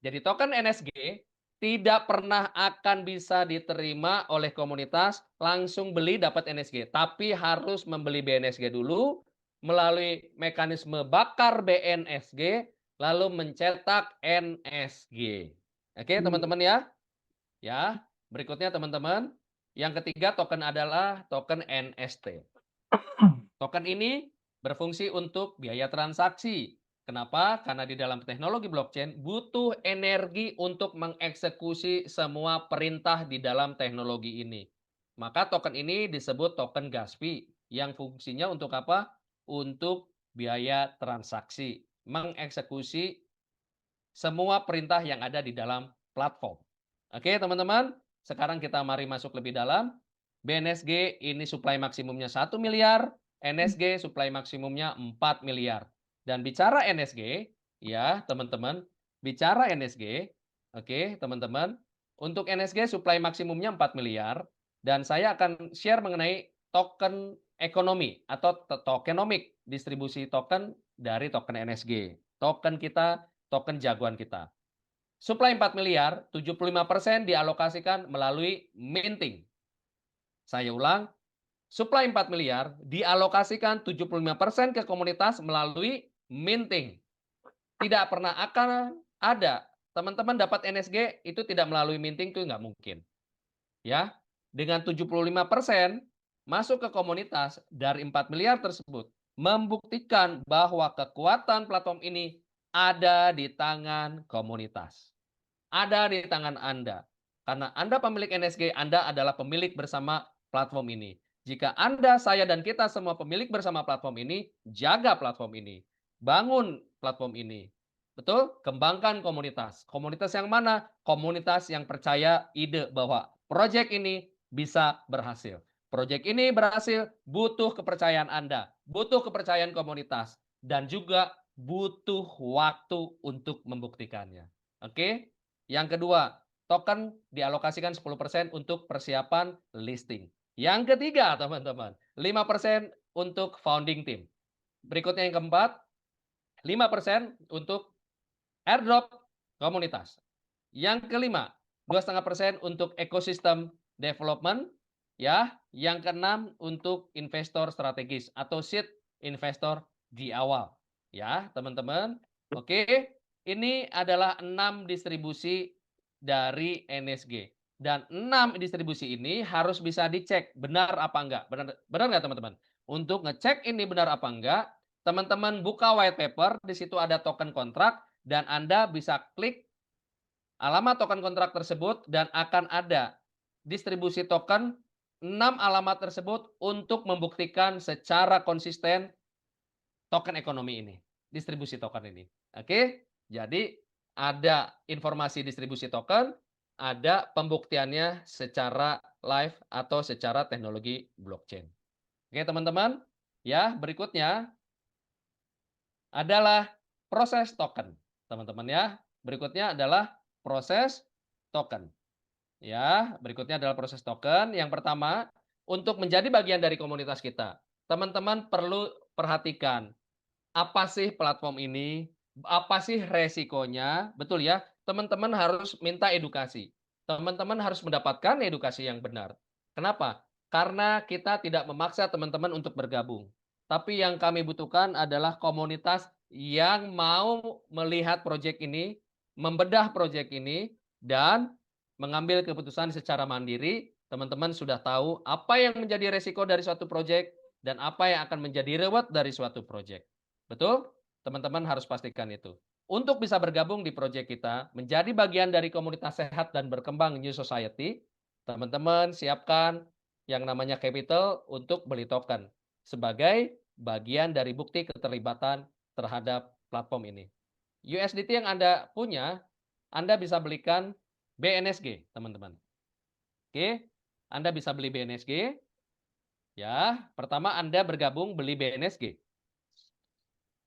Jadi token NSG tidak pernah akan bisa diterima oleh komunitas langsung beli dapat NSG, tapi harus membeli BNSG dulu melalui mekanisme bakar BNSG lalu mencetak NSG. Oke, teman-teman ya. Ya, berikutnya teman-teman, yang ketiga token adalah token NST. Token ini berfungsi untuk biaya transaksi. Kenapa? Karena di dalam teknologi blockchain butuh energi untuk mengeksekusi semua perintah di dalam teknologi ini. Maka token ini disebut token gas fee yang fungsinya untuk apa? Untuk biaya transaksi, mengeksekusi semua perintah yang ada di dalam platform. Oke, teman-teman, sekarang kita mari masuk lebih dalam. BNSG ini supply maksimumnya 1 miliar, NSG supply maksimumnya 4 miliar. Dan bicara NSG, ya teman-teman, bicara NSG, oke teman-teman, untuk NSG supply maksimumnya 4 miliar, dan saya akan share mengenai token ekonomi atau tokenomic, distribusi token dari token NSG. Token kita, token jagoan kita. Supply 4 miliar, 75% dialokasikan melalui minting. Saya ulang, supply 4 miliar dialokasikan 75% ke komunitas melalui minting. Tidak pernah akan ada teman-teman dapat NSG itu tidak melalui minting, itu nggak mungkin. Ya, dengan 75% masuk ke komunitas dari 4 miliar tersebut membuktikan bahwa kekuatan platform ini ada di tangan komunitas. Ada di tangan Anda. Karena Anda pemilik NSG, Anda adalah pemilik bersama platform ini. Jika Anda, saya, dan kita semua pemilik bersama platform ini, jaga platform ini. Bangun platform ini. Betul? Kembangkan komunitas. Komunitas yang mana? Komunitas yang percaya ide bahwa proyek ini bisa berhasil. Proyek ini berhasil butuh kepercayaan Anda, butuh kepercayaan komunitas, dan juga butuh waktu untuk membuktikannya. Oke? Yang kedua, token dialokasikan 10% untuk persiapan listing. Yang ketiga, teman-teman, 5% untuk founding team. Berikutnya yang keempat, 5% untuk airdrop komunitas. Yang kelima, 2,5% untuk ekosistem development, ya. Yang keenam untuk investor strategis atau seed investor di awal, ya, teman-teman. Oke, ini adalah 6 distribusi dari NSG dan 6 distribusi ini harus bisa dicek benar apa enggak. Benar benar nggak teman-teman? Untuk ngecek ini benar apa enggak, teman-teman buka white paper, di situ ada token kontrak dan Anda bisa klik alamat token kontrak tersebut dan akan ada distribusi token 6 alamat tersebut untuk membuktikan secara konsisten token ekonomi ini, distribusi token ini. Oke, jadi ada informasi distribusi token, ada pembuktiannya secara live atau secara teknologi blockchain. Oke, teman-teman, ya, berikutnya adalah proses token, teman-teman ya. Berikutnya adalah proses token. Ya, berikutnya adalah proses token. Yang pertama, untuk menjadi bagian dari komunitas kita, teman-teman perlu perhatikan, apa sih platform ini? Apa sih resikonya? Betul ya, teman-teman harus minta edukasi. Teman-teman harus mendapatkan edukasi yang benar. Kenapa? Karena kita tidak memaksa teman-teman untuk bergabung. Tapi yang kami butuhkan adalah komunitas yang mau melihat proyek ini, membedah proyek ini, dan mengambil keputusan secara mandiri. Teman-teman sudah tahu apa yang menjadi resiko dari suatu proyek dan apa yang akan menjadi reward dari suatu proyek. Betul? Teman-teman harus pastikan itu. Untuk bisa bergabung di proyek kita, menjadi bagian dari komunitas sehat dan berkembang New Society, teman-teman siapkan yang namanya capital untuk beli token sebagai bagian dari bukti keterlibatan terhadap platform ini. USDT yang Anda punya, Anda bisa belikan BNSG, teman-teman. Oke, Anda bisa beli BNSG. Ya, pertama Anda bergabung beli BNSG.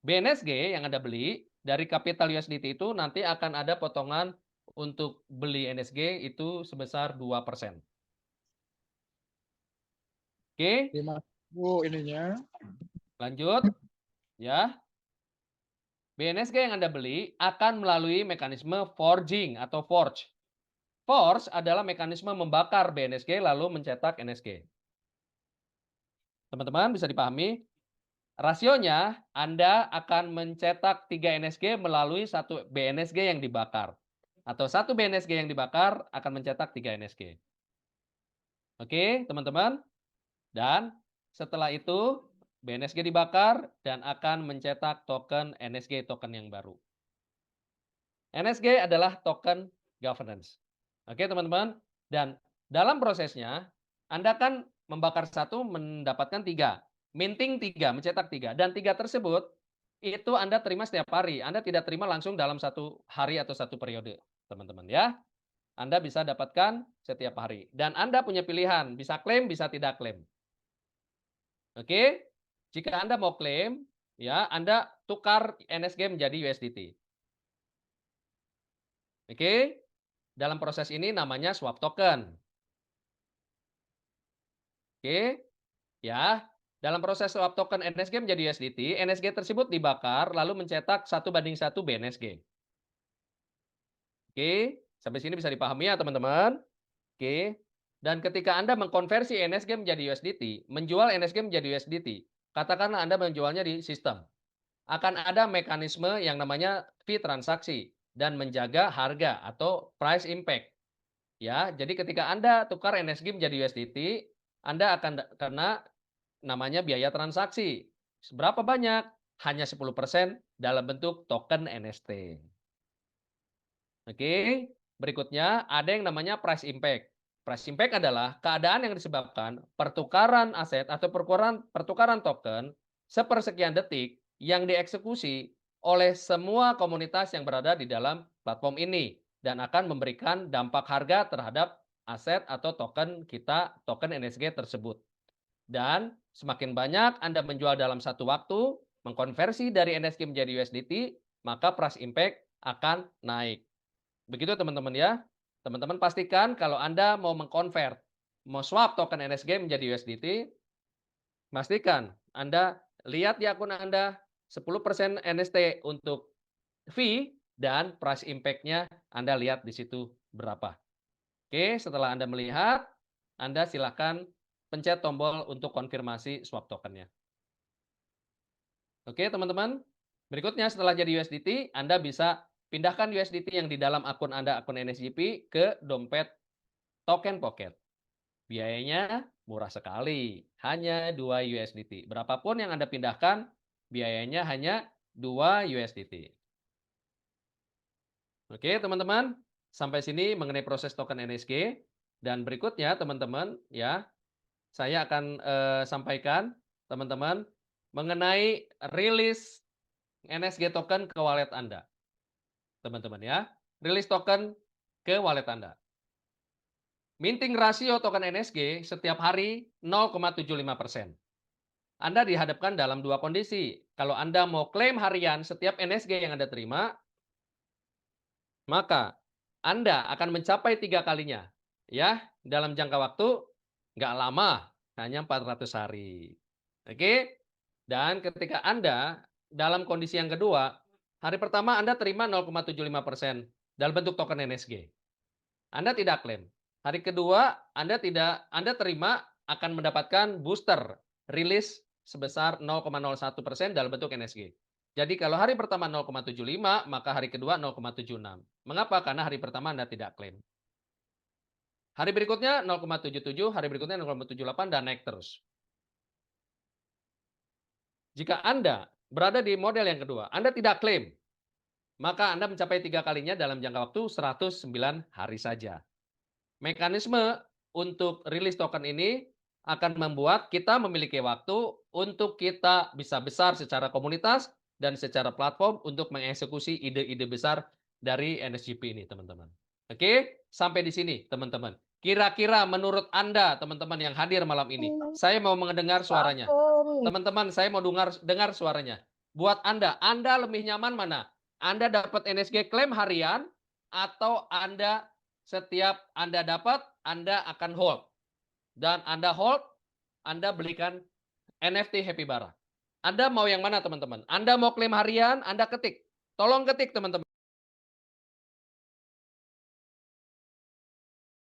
BNSG yang Anda beli dari kapital USDT itu nanti akan ada potongan untuk beli NSG itu sebesar 2%. Oke, 5.000 ininya. lanjut ya. BNSG yang Anda beli akan melalui mekanisme forging atau forge. Forge adalah mekanisme membakar BNSG lalu mencetak NSG. Teman-teman bisa dipahami? Rasionya, Anda akan mencetak 3 NSG melalui 1 BNSG yang dibakar. Atau 1 BNSG yang dibakar akan mencetak 3 NSG. Oke, teman-teman? Dan setelah itu, BNSG dibakar dan akan mencetak token NSG, token yang baru. NSG adalah token governance. Oke, teman-teman? Dan dalam prosesnya, Anda kan membakar 1, mendapatkan 3. Minting 3, mencetak 3. Dan 3 tersebut, itu Anda terima setiap hari. Anda tidak terima langsung dalam 1 hari atau 1 periode, teman-teman ya. Anda bisa dapatkan setiap hari. Dan Anda punya pilihan, bisa klaim, bisa tidak klaim. Oke? Jika Anda mau klaim, ya, Anda tukar NSG menjadi USDT. Oke? Dalam proses ini namanya swap token. Oke? Ya. Dalam proses swap token NSG menjadi USDT, NSG tersebut dibakar lalu mencetak 1:1 BNSG. Oke? Sampai sini bisa dipahami ya, teman-teman? Oke. Dan ketika Anda mengkonversi NSG menjadi USDT, menjual NSG menjadi USDT, katakanlah Anda menjualnya di sistem. Akan ada mekanisme yang namanya fee transaksi dan menjaga harga atau price impact. Ya, jadi ketika Anda tukar NSG menjadi USDT, Anda akan kena namanya biaya transaksi. Seberapa banyak? Hanya 10% dalam bentuk token NST. Oke, berikutnya ada yang namanya price impact. Price impact adalah keadaan yang disebabkan pertukaran aset atau pertukaran token sepersekian detik yang dieksekusi oleh semua komunitas yang berada di dalam platform ini dan akan memberikan dampak harga terhadap aset atau token kita, token NSG tersebut. Dan semakin banyak Anda menjual dalam satu waktu, mengkonversi dari NSG menjadi USDT, maka price impact akan naik. Begitu teman-teman ya. Teman-teman pastikan kalau Anda mau mengkonvert, mau swap token NSG menjadi USDT, pastikan Anda lihat di akun Anda 10% NST untuk fee dan price impact-nya Anda lihat di situ berapa. Oke, setelah Anda melihat, Anda silakan pencet tombol untuk konfirmasi swap tokennya. Oke, teman-teman. Berikutnya setelah jadi USDT, Anda bisa pindahkan USDT yang di dalam akun Anda, akun NSGP, ke dompet Token Pocket. Biayanya murah sekali, hanya 2 USDT. Berapapun yang Anda pindahkan, biayanya hanya 2 USDT. Oke, teman-teman. Sampai sini mengenai proses token NSG. Dan berikutnya, teman-teman, ya, saya akan sampaikan, teman-teman, mengenai rilis NSG token ke wallet Anda, teman-teman ya. Rilis token ke wallet Anda. Minting rasio token NSG setiap hari 0,75%. Anda dihadapkan dalam dua kondisi. Kalau Anda mau klaim harian setiap NSG yang Anda terima, maka Anda akan mencapai 3 kalinya. Ya, dalam jangka waktu nggak lama, hanya 400 hari. Oke? Dan ketika Anda dalam kondisi yang kedua, hari pertama Anda terima 0,75% dalam bentuk token NSG. Anda tidak klaim. Hari kedua Anda terima akan mendapatkan booster rilis sebesar 0,01% dalam bentuk NSG. Jadi kalau hari pertama 0,75, maka hari kedua 0,76. Mengapa? Karena hari pertama Anda tidak klaim. Hari berikutnya 0,77, hari berikutnya 0,78 dan naik terus. Jika Anda berada di model yang kedua, Anda tidak klaim, maka Anda mencapai 3 kalinya dalam jangka waktu 109 hari saja. Mekanisme untuk rilis token ini akan membuat kita memiliki waktu untuk kita bisa besar secara komunitas dan secara platform untuk mengeksekusi ide-ide besar dari NSGP ini, teman-teman. Oke, sampai di sini, teman-teman. Kira-kira menurut Anda, teman-teman yang hadir malam ini, saya mau mendengar suaranya. Teman-teman, saya mau dengar suaranya. Buat Anda lebih nyaman mana? Anda dapat NSG klaim harian atau Anda setiap Anda dapat, Anda akan hold. Dan Anda hold, Anda belikan NFT Happy Bara. Anda mau yang mana, teman-teman? Anda mau klaim harian, Anda ketik. Tolong ketik, teman-teman.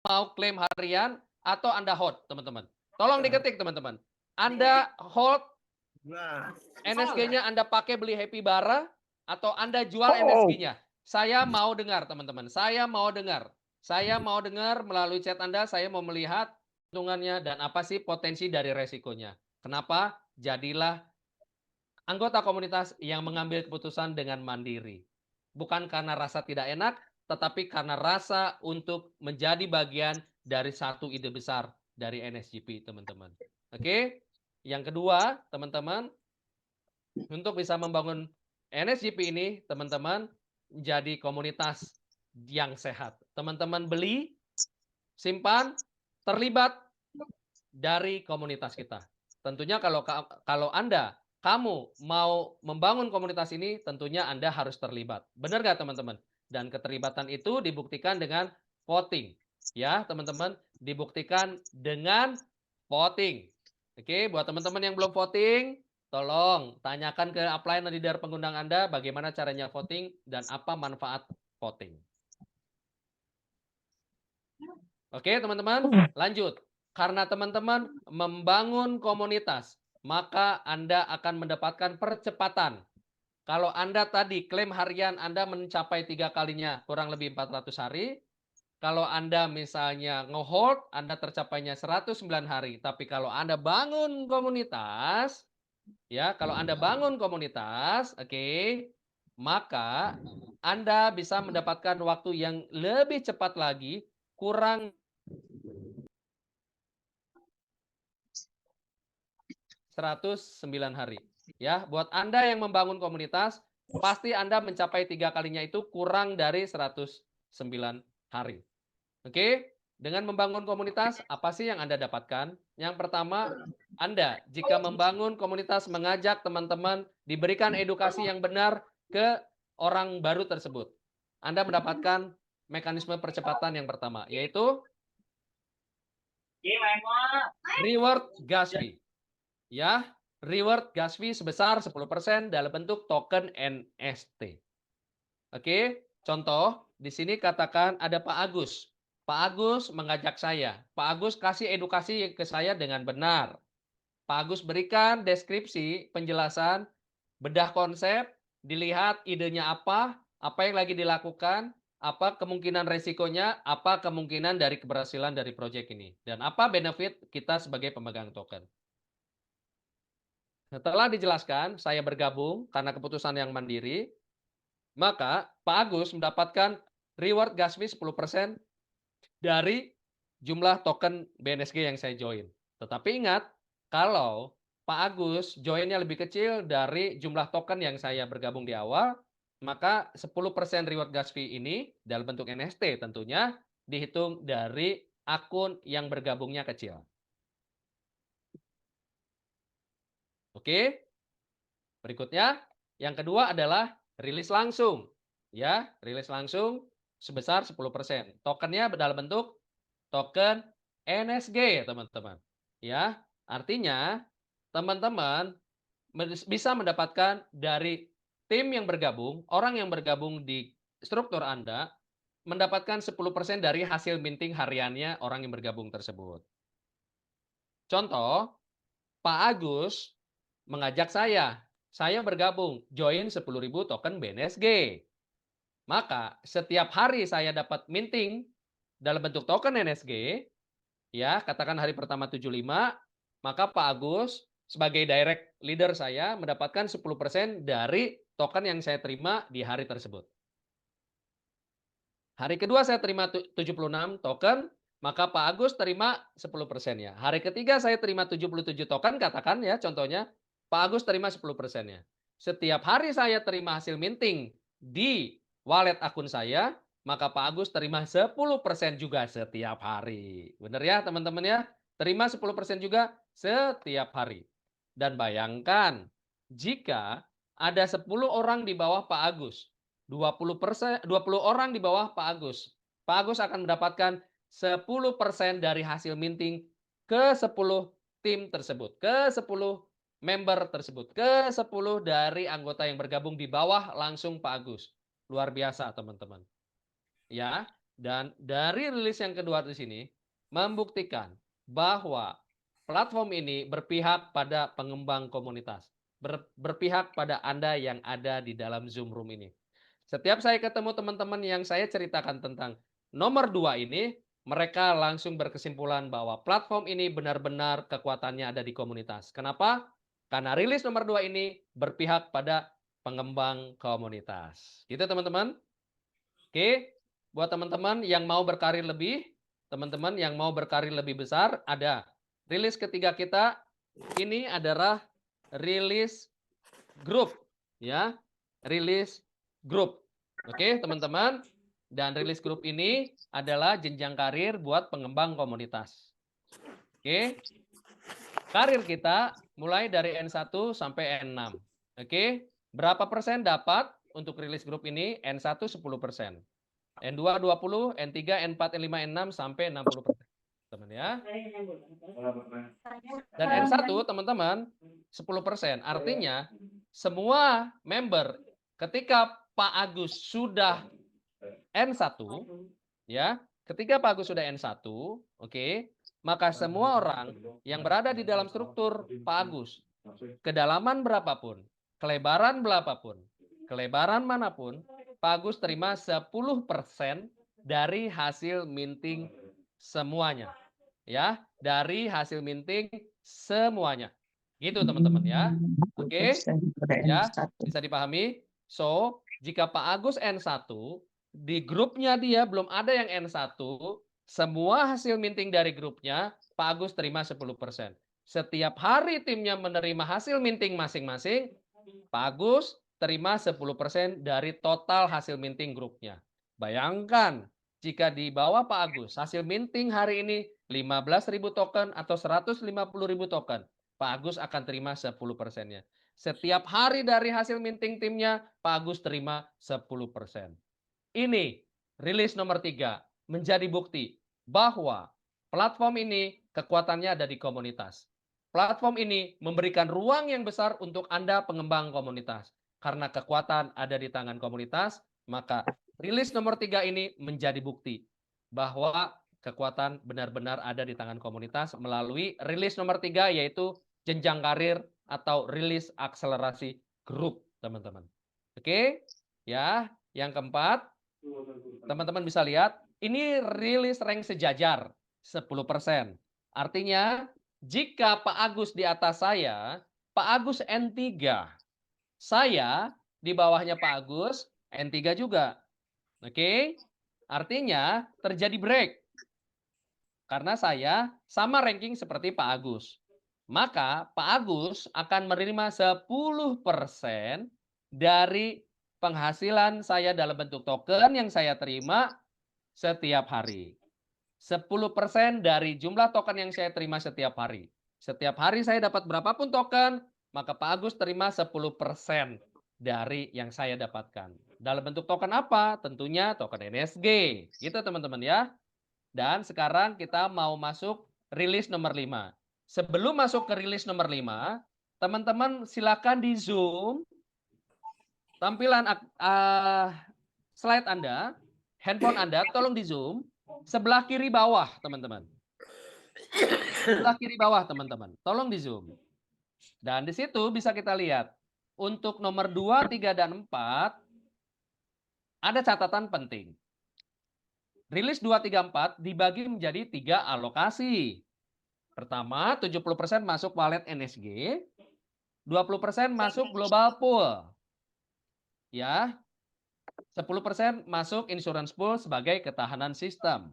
Mau klaim harian atau Anda hold, teman-teman. Tolong diketik, teman-teman. Anda hold NSG-nya Anda pakai beli Happy Bara atau Anda jual Oh, NSG-nya? Saya mau dengar, teman-teman. Saya mau dengar. Saya mau dengar melalui chat Anda, saya mau melihat hitungannya dan apa sih potensi dari resikonya. Kenapa? Jadilah anggota komunitas yang mengambil keputusan dengan mandiri. Bukan karena rasa tidak enak, tetapi karena rasa untuk menjadi bagian dari satu ide besar dari NSGP, teman-teman. Oke? Yang kedua, teman-teman, untuk bisa membangun NSGP ini, teman-teman, menjadi komunitas yang sehat. Teman-teman beli, simpan, terlibat dari komunitas kita. Tentunya kalau kamu mau membangun komunitas ini, tentunya Anda harus terlibat. Benar nggak, teman-teman? Dan keterlibatan itu dibuktikan dengan voting. Ya, teman-teman, dibuktikan dengan voting. Oke, buat teman-teman yang belum voting, tolong tanyakan ke upline leader pengundang Anda bagaimana caranya voting dan apa manfaat voting. Oke, teman-teman, lanjut. Karena teman-teman membangun komunitas, maka Anda akan mendapatkan percepatan. Kalau Anda tadi klaim harian Anda mencapai 3 kalinya kurang lebih 400 hari, kalau Anda misalnya nge-hold, Anda tercapainya 109 hari. Tapi kalau Anda bangun komunitas, ya, kalau Anda bangun komunitas, oke, maka Anda bisa mendapatkan waktu yang lebih cepat lagi, kurang 109 hari. Ya, buat Anda yang membangun komunitas, pasti Anda mencapai 3 kalinya itu kurang dari 109 hari. Oke? Dengan membangun komunitas, apa sih yang Anda dapatkan? Yang pertama, Anda jika membangun komunitas mengajak teman-teman diberikan edukasi yang benar ke orang baru tersebut. Anda mendapatkan mekanisme percepatan yang pertama, yaitu reward gas fee. Ya, reward gas fee sebesar 10% dalam bentuk token NST. Oke, contoh di sini katakan ada Pak Agus. Pak Agus mengajak saya. Pak Agus kasih edukasi ke saya dengan benar. Pak Agus berikan deskripsi, penjelasan, bedah konsep, dilihat idenya apa yang lagi dilakukan, apa kemungkinan resikonya, apa kemungkinan dari keberhasilan dari proyek ini, dan apa benefit kita sebagai pemegang token. Setelah dijelaskan, saya bergabung karena keputusan yang mandiri, maka Pak Agus mendapatkan reward gas fee 10% dari jumlah token BNSG yang saya join. Tetapi ingat, kalau Pak Agus joinnya lebih kecil dari jumlah token yang saya bergabung di awal, maka 10% reward gas fee ini dalam bentuk NST tentunya dihitung dari akun yang bergabungnya kecil. Oke? Berikutnya, yang kedua adalah rilis langsung. Ya, rilis langsung sebesar 10%. Tokennya dalam bentuk token NSG, teman-teman. Ya, artinya teman-teman bisa mendapatkan dari tim yang bergabung, orang yang bergabung di struktur Anda, mendapatkan 10% dari hasil minting hariannya orang yang bergabung tersebut. Contoh, Pak Agus mengajak saya bergabung, join 10.000 token BNSG. Maka setiap hari saya dapat minting dalam bentuk token NSG, ya katakan hari pertama 75, maka Pak Agus sebagai direct leader saya mendapatkan 10% dari token yang saya terima di hari tersebut. Hari kedua saya terima 76 token, maka Pak Agus terima 10%-nya. Hari ketiga saya terima 77 token, katakan ya contohnya, Pak Agus terima 10%-nya. Setiap hari saya terima hasil minting di wallet akun saya, maka Pak Agus terima 10% juga setiap hari. Benar ya teman-teman ya? Terima 10% juga setiap hari. Dan bayangkan, jika ada 10 orang di bawah Pak Agus, 20 orang di bawah Pak Agus. Pak Agus akan mendapatkan 10% dari hasil minting ke 10 tim tersebut, ke 10 member tersebut, ke 10 dari anggota yang bergabung di bawah langsung Pak Agus. Luar biasa, teman-teman. Dan dari rilis yang kedua di sini membuktikan bahwa platform ini berpihak pada pengembang komunitas, berpihak pada Anda yang ada di dalam Zoom room ini. Setiap saya ketemu teman-teman yang saya ceritakan tentang nomor 2 ini, mereka langsung berkesimpulan bahwa platform ini benar-benar kekuatannya ada di komunitas. Kenapa? Karena rilis nomor 2 ini berpihak pada pengembang komunitas. Gitu teman-teman. Oke, buat teman-teman yang mau berkarir lebih, teman-teman yang mau berkarir lebih besar, ada rilis ketiga kita ini adalah rilis grup, ya, rilis grup. Oke, teman-teman, dan rilis grup ini adalah jenjang karir buat pengembang komunitas. Oke, karir kita mulai dari N1 sampai N6. Oke, berapa persen dapat untuk rilis grup ini? N1 10%. N2 20, N3, N4, N5, N6 sampai 60%. Teman ya. Dan N1 teman-teman 10%. Artinya semua member ketika Pak Agus sudah N1 ya, ketika Pak Agus sudah N1, oke, maka semua orang yang berada di dalam struktur Pak Agus, kedalaman berapapun, kelebaran berapapun, kelebaran manapun, Pak Agus terima 10% dari hasil minting semuanya. Ya, dari hasil minting semuanya. Gitu teman-teman ya. Oke. Ya, bisa dipahami? So, jika Pak Agus N1, di grupnya dia belum ada yang N1, semua hasil minting dari grupnya Pak Agus terima 10%. Setiap hari timnya menerima hasil minting masing-masing, Pak Agus terima 10% dari total hasil minting grupnya. Bayangkan, jika di bawah Pak Agus, hasil minting hari ini 15.000 token atau 150.000 token, Pak Agus akan terima 10%-nya. Setiap hari dari hasil minting timnya, Pak Agus terima 10%. Ini rilis nomor 3, menjadi bukti bahwa platform ini kekuatannya ada di komunitas. Platform ini memberikan ruang yang besar untuk Anda pengembang komunitas. Karena kekuatan ada di tangan komunitas, maka rilis nomor 3 ini menjadi bukti bahwa kekuatan benar-benar ada di tangan komunitas melalui rilis nomor 3 yaitu jenjang karir atau rilis akselerasi grup, teman-teman. Oke? Ya, yang keempat, teman-teman bisa lihat, ini rilis rank sejajar 10%. Artinya, jika Pak Agus di atas saya, Pak Agus N3. Saya di bawahnya Pak Agus N3 juga. Oke? Artinya terjadi break. Karena saya sama ranking seperti Pak Agus. Maka Pak Agus akan menerima 10% dari penghasilan saya dalam bentuk token yang saya terima setiap hari. 10% dari jumlah token yang saya terima setiap hari. Setiap hari saya dapat berapapun token, maka Pak Agus terima 10% dari yang saya dapatkan. Dalam bentuk token apa? Tentunya token NSG. Gitu teman-teman ya. Dan sekarang kita mau masuk rilis nomor 5. Sebelum masuk ke rilis nomor 5, teman-teman silakan di Zoom tampilan slide Anda, handphone Anda, tolong di Zoom sebelah kiri bawah, teman-teman. Sebelah kiri bawah, teman-teman. Tolong di Zoom. Dan di situ bisa kita lihat untuk nomor 2, 3, dan 4 ada catatan penting. Rilis 2, 3, 4 dibagi menjadi 3 alokasi. Pertama, 70% masuk wallet NSG, 20% masuk global pool. Ya. 10% masuk insurance pool sebagai ketahanan sistem.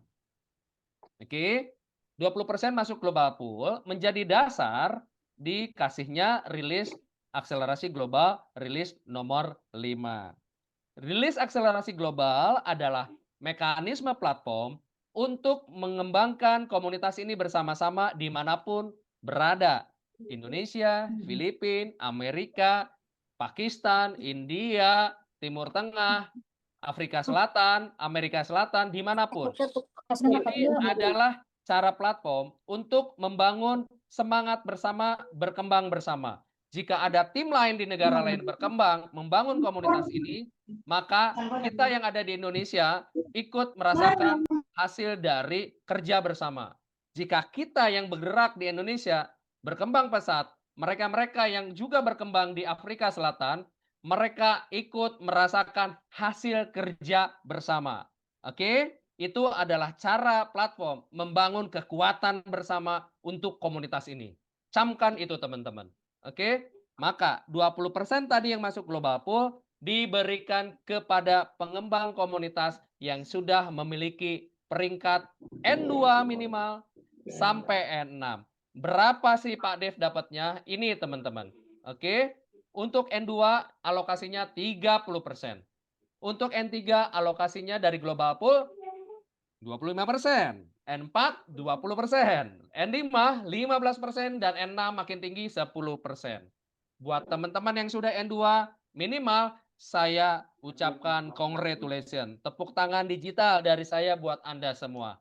Oke. 20% masuk global pool menjadi dasar dikasihnya rilis akselerasi global rilis nomor 5. Rilis akselerasi global adalah mekanisme platform untuk mengembangkan komunitas ini bersama-sama dimanapun berada. Indonesia, Filipina, Amerika, Pakistan, India, Timur Tengah, Afrika Selatan, Amerika Selatan, dimanapun. Ini adalah cara platform untuk membangun semangat bersama, berkembang bersama. Jika ada tim lain di negara lain berkembang, membangun komunitas ini, maka kita yang ada di Indonesia ikut merasakan hasil dari kerja bersama. Jika kita yang bergerak di Indonesia berkembang pesat, mereka-mereka yang juga berkembang di Afrika Selatan, mereka ikut merasakan hasil kerja bersama. Oke, itu adalah cara platform membangun kekuatan bersama untuk komunitas ini. Camkan itu teman-teman. Oke, maka 20% tadi yang masuk global pool diberikan kepada pengembang komunitas yang sudah memiliki peringkat N2 minimal sampai N6. Berapa sih Pak Dev dapatnya? Ini teman-teman. Oke. Untuk N2 alokasinya 30%. Untuk N3 alokasinya dari global pool 25%. N4 20%. N5 15% dan N6 makin tinggi 10%. Buat teman-teman yang sudah N2 minimal saya ucapkan congratulations. Tepuk tangan digital dari saya buat Anda semua.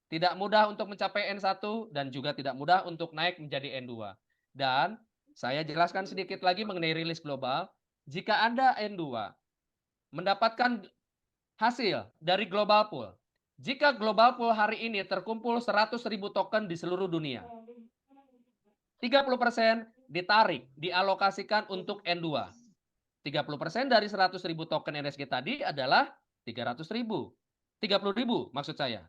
Tidak mudah untuk mencapai N1 dan juga tidak mudah untuk naik menjadi N2. Dan saya jelaskan sedikit lagi mengenai rilis global. Jika Anda N2 mendapatkan hasil dari global pool, jika global pool hari ini terkumpul 100.000 token di seluruh dunia, 30% ditarik, dialokasikan untuk N2. 30% dari 100.000 token NSG tadi adalah 300.000. 30.000 maksud saya.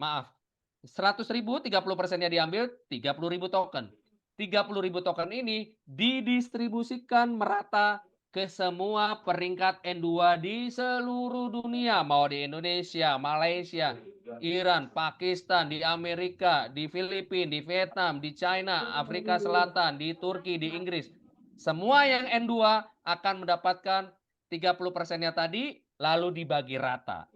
Maaf, 100.000, 30%-nya diambil 30.000 token. 30.000 token ini didistribusikan merata ke semua peringkat N2 di seluruh dunia. Mau di Indonesia, Malaysia, Iran, Pakistan, di Amerika, di Filipina, di Vietnam, di China, Afrika Selatan, di Turki, di Inggris. Semua yang N2 akan mendapatkan 30%-nya tadi lalu dibagi rata.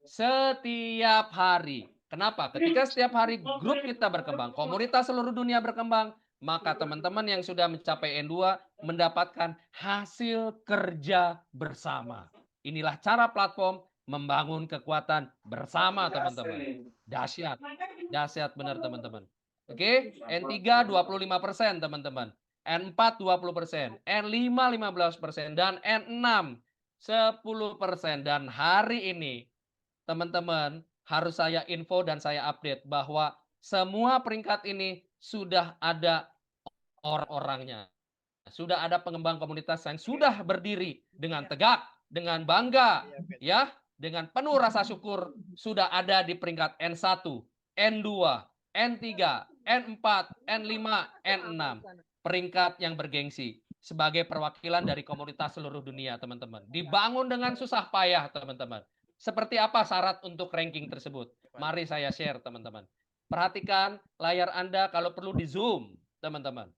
Setiap hari. Kenapa? Ketika setiap hari grup kita berkembang, komunitas seluruh dunia berkembang, maka teman-teman yang sudah mencapai N2 mendapatkan hasil kerja bersama. Inilah cara platform membangun kekuatan bersama, teman-teman. Dahsyat. Dahsyat benar, teman-teman. Oke, N3 25%, teman-teman. N4 20%, N5 15%, dan N6 10%. Dan hari ini teman-teman harus saya info dan saya update bahwa semua peringkat ini sudah ada orang-orangnya. Sudah ada pengembang komunitas yang sudah berdiri dengan tegak, dengan bangga, ya, dengan penuh rasa syukur sudah ada di peringkat N1, N2, N3, N4, N5, N6. Peringkat yang bergengsi sebagai perwakilan dari komunitas seluruh dunia, teman-teman. Dibangun dengan susah payah, teman-teman. Seperti apa syarat untuk ranking tersebut? Mari saya share, teman-teman. Perhatikan layar Anda kalau perlu di zoom, teman-teman.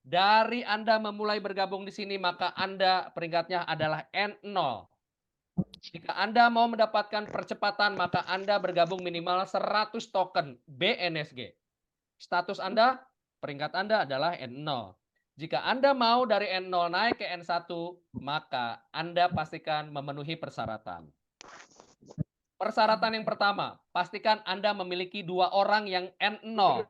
Dari Anda memulai bergabung di sini, maka Anda peringkatnya adalah N0. Jika Anda mau mendapatkan percepatan, maka Anda bergabung minimal 100 token BNSG. Status Anda, peringkat Anda adalah N0. Jika Anda mau dari N0 naik ke N1, maka Anda pastikan memenuhi persyaratan. Persyaratan yang pertama, pastikan Anda memiliki 2 orang yang N0,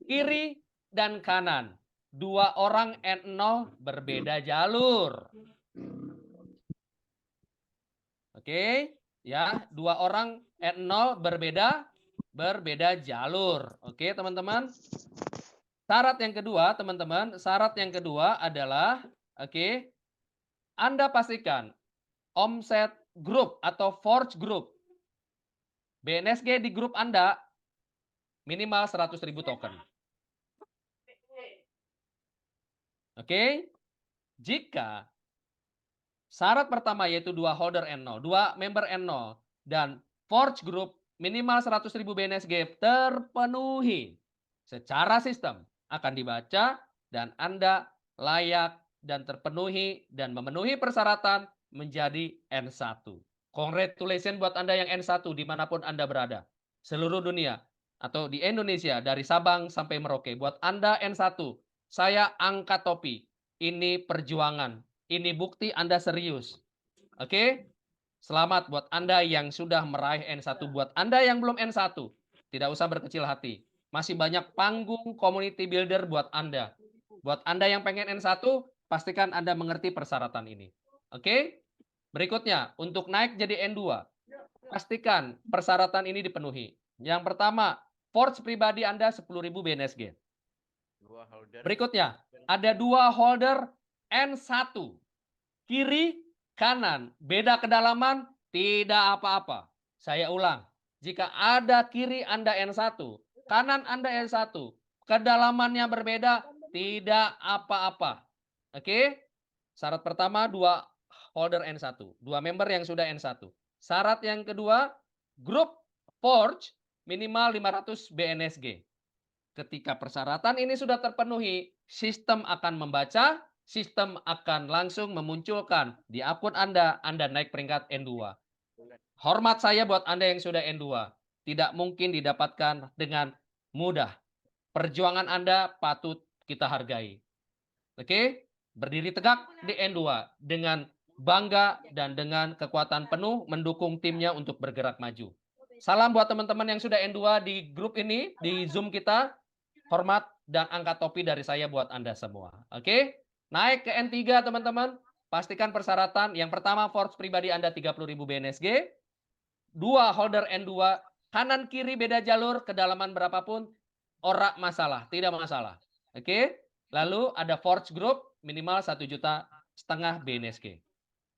kiri dan kanan. 2 orang N0 berbeda jalur. Oke, ya, 2 orang N0 berbeda jalur. Oke, teman-teman. Syarat yang kedua, teman-teman, syarat yang kedua adalah oke, Anda pastikan omset grup atau forge group BNSG di grup Anda minimal 100.000 token. Oke, jika syarat pertama yaitu 2 holder N0, 2 member N0, dan forge group minimal 100.000 BNSG terpenuhi secara sistem akan dibaca dan Anda layak dan terpenuhi dan memenuhi persyaratan menjadi N1. Congratulations buat Anda yang N1 dimanapun Anda berada. Seluruh dunia atau di Indonesia dari Sabang sampai Merauke. Buat Anda N1, saya angkat topi. Ini perjuangan. Ini bukti Anda serius. Oke? Selamat buat Anda yang sudah meraih N1. Buat Anda yang belum N1, tidak usah berkecil hati. Masih banyak panggung community builder buat Anda. Buat Anda yang pengen N1, pastikan Anda mengerti persyaratan ini. Oke? Berikutnya, untuk naik jadi N2, pastikan persyaratan ini dipenuhi. Yang pertama, Forge pribadi Anda 10.000 BNSG. Dua holder. Berikutnya, ada 2 holder N1. Kiri, kanan, beda kedalaman, tidak apa-apa. Saya ulang, jika ada kiri Anda N1, kanan Anda N1, kedalamannya berbeda, tidak apa-apa. Oke? Syarat pertama 2 holder N1, 2 member yang sudah N1. Syarat yang kedua, grup Forge minimal 500 BNSG. Ketika persyaratan ini sudah terpenuhi, sistem akan membaca, sistem akan langsung memunculkan di akun Anda naik peringkat N2. Hormat saya buat Anda yang sudah N2. Tidak mungkin didapatkan dengan mudah. Perjuangan Anda patut kita hargai. Oke? Berdiri tegak di N2 dengan bangga dan dengan kekuatan penuh mendukung timnya untuk bergerak maju. Salam buat teman-teman yang sudah N2 di grup ini, di Zoom kita. Hormat dan angkat topi dari saya buat Anda semua. Oke? Naik ke N3 teman-teman. Pastikan persyaratan. Yang pertama, Forge pribadi Anda 30.000 BNSG. 2 holder N2. Kanan kiri beda jalur. Kedalaman berapapun. Ora masalah. Tidak masalah. Oke? Lalu ada Forge Group. Minimal 1,5 juta BNSG.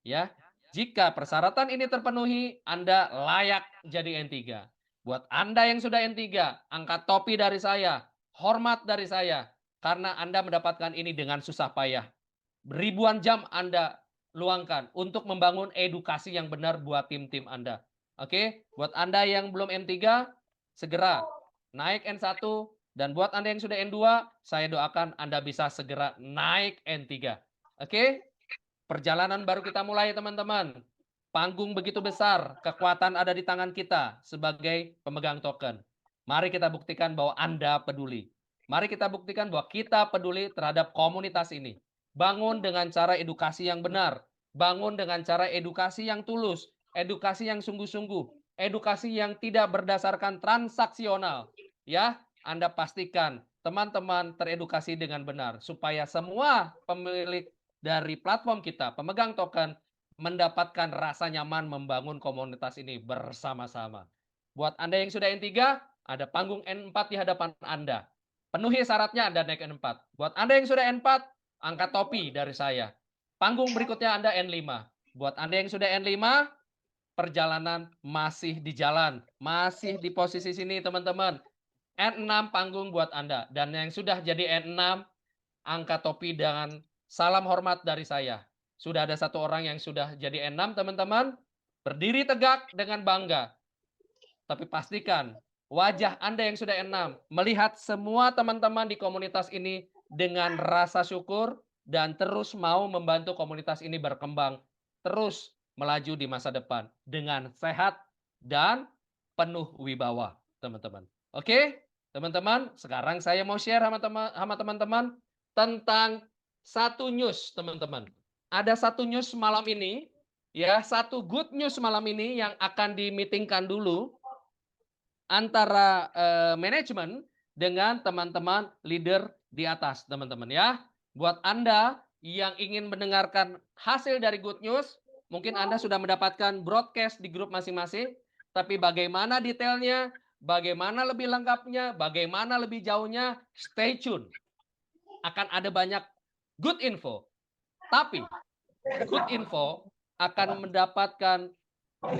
Ya. Jika persyaratan ini terpenuhi, Anda layak jadi N3. Buat Anda yang sudah N3, angkat topi dari saya. Hormat dari saya, karena Anda mendapatkan ini dengan susah payah. Ribuan jam Anda luangkan untuk membangun edukasi yang benar buat tim-tim Anda. Oke, buat Anda yang belum N3, segera naik N1. Dan buat Anda yang sudah N2, saya doakan Anda bisa segera naik N3. Oke, perjalanan baru kita mulai teman-teman. Panggung begitu besar, kekuatan ada di tangan kita sebagai pemegang token. Mari kita buktikan bahwa Anda peduli. Mari kita buktikan bahwa kita peduli terhadap komunitas ini. Bangun dengan cara edukasi yang benar. Bangun dengan cara edukasi yang tulus. Edukasi yang sungguh-sungguh. Edukasi yang tidak berdasarkan transaksional. Ya, Anda pastikan teman-teman teredukasi dengan benar. Supaya semua pemilik dari platform kita, pemegang token, mendapatkan rasa nyaman membangun komunitas ini bersama-sama. Buat Anda yang sudah N3, ada panggung N4 di hadapan Anda. Penuhi syaratnya Anda naik N4. Buat Anda yang sudah N4, angkat topi dari saya. Panggung berikutnya Anda N5. Buat Anda yang sudah N5, perjalanan masih di jalan. Masih di posisi sini teman-teman. N6 panggung buat Anda. Dan yang sudah jadi N6, angkat topi dengan salam hormat dari saya. Sudah ada satu orang yang sudah jadi N6 teman-teman. Berdiri tegak dengan bangga. Tapi pastikan wajah Anda yang sudah N6 melihat semua teman-teman di komunitas ini dengan rasa syukur dan terus mau membantu komunitas ini berkembang, terus melaju di masa depan dengan sehat dan penuh wibawa, teman-teman. Oke, teman-teman, sekarang saya mau share sama teman-teman tentang satu news, teman-teman. Ada satu news malam ini, ya, satu good news malam ini yang akan dimitingkan dulu antara manajemen dengan teman-teman leader di atas, teman-teman ya. Buat Anda yang ingin mendengarkan hasil dari good news, mungkin Anda sudah mendapatkan broadcast di grup masing-masing, tapi bagaimana detailnya, bagaimana lebih lengkapnya, bagaimana lebih jauhnya, stay tune. Akan ada banyak good info. Tapi good info akan mendapatkan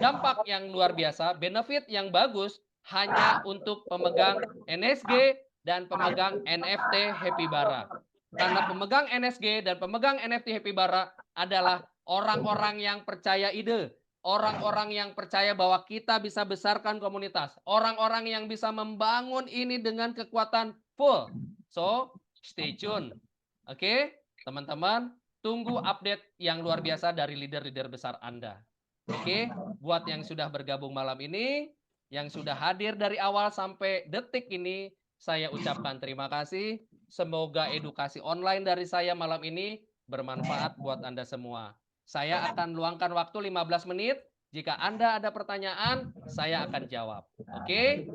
dampak yang luar biasa, benefit yang bagus hanya untuk pemegang NSG dan pemegang NFT Happy Bara. Karena pemegang NSG dan pemegang NFT Happy Bara adalah orang-orang yang percaya ide, orang-orang yang percaya bahwa kita bisa besarkan komunitas, orang-orang yang bisa membangun ini dengan kekuatan full. So, stay tune. Oke, teman-teman, tunggu update yang luar biasa dari leader-leader besar Anda. Oke, buat yang sudah bergabung malam ini, yang sudah hadir dari awal sampai detik ini, saya ucapkan terima kasih. Semoga edukasi online dari saya malam ini bermanfaat buat Anda semua. Saya akan luangkan waktu 15 menit. Jika Anda ada pertanyaan, saya akan jawab. Oke,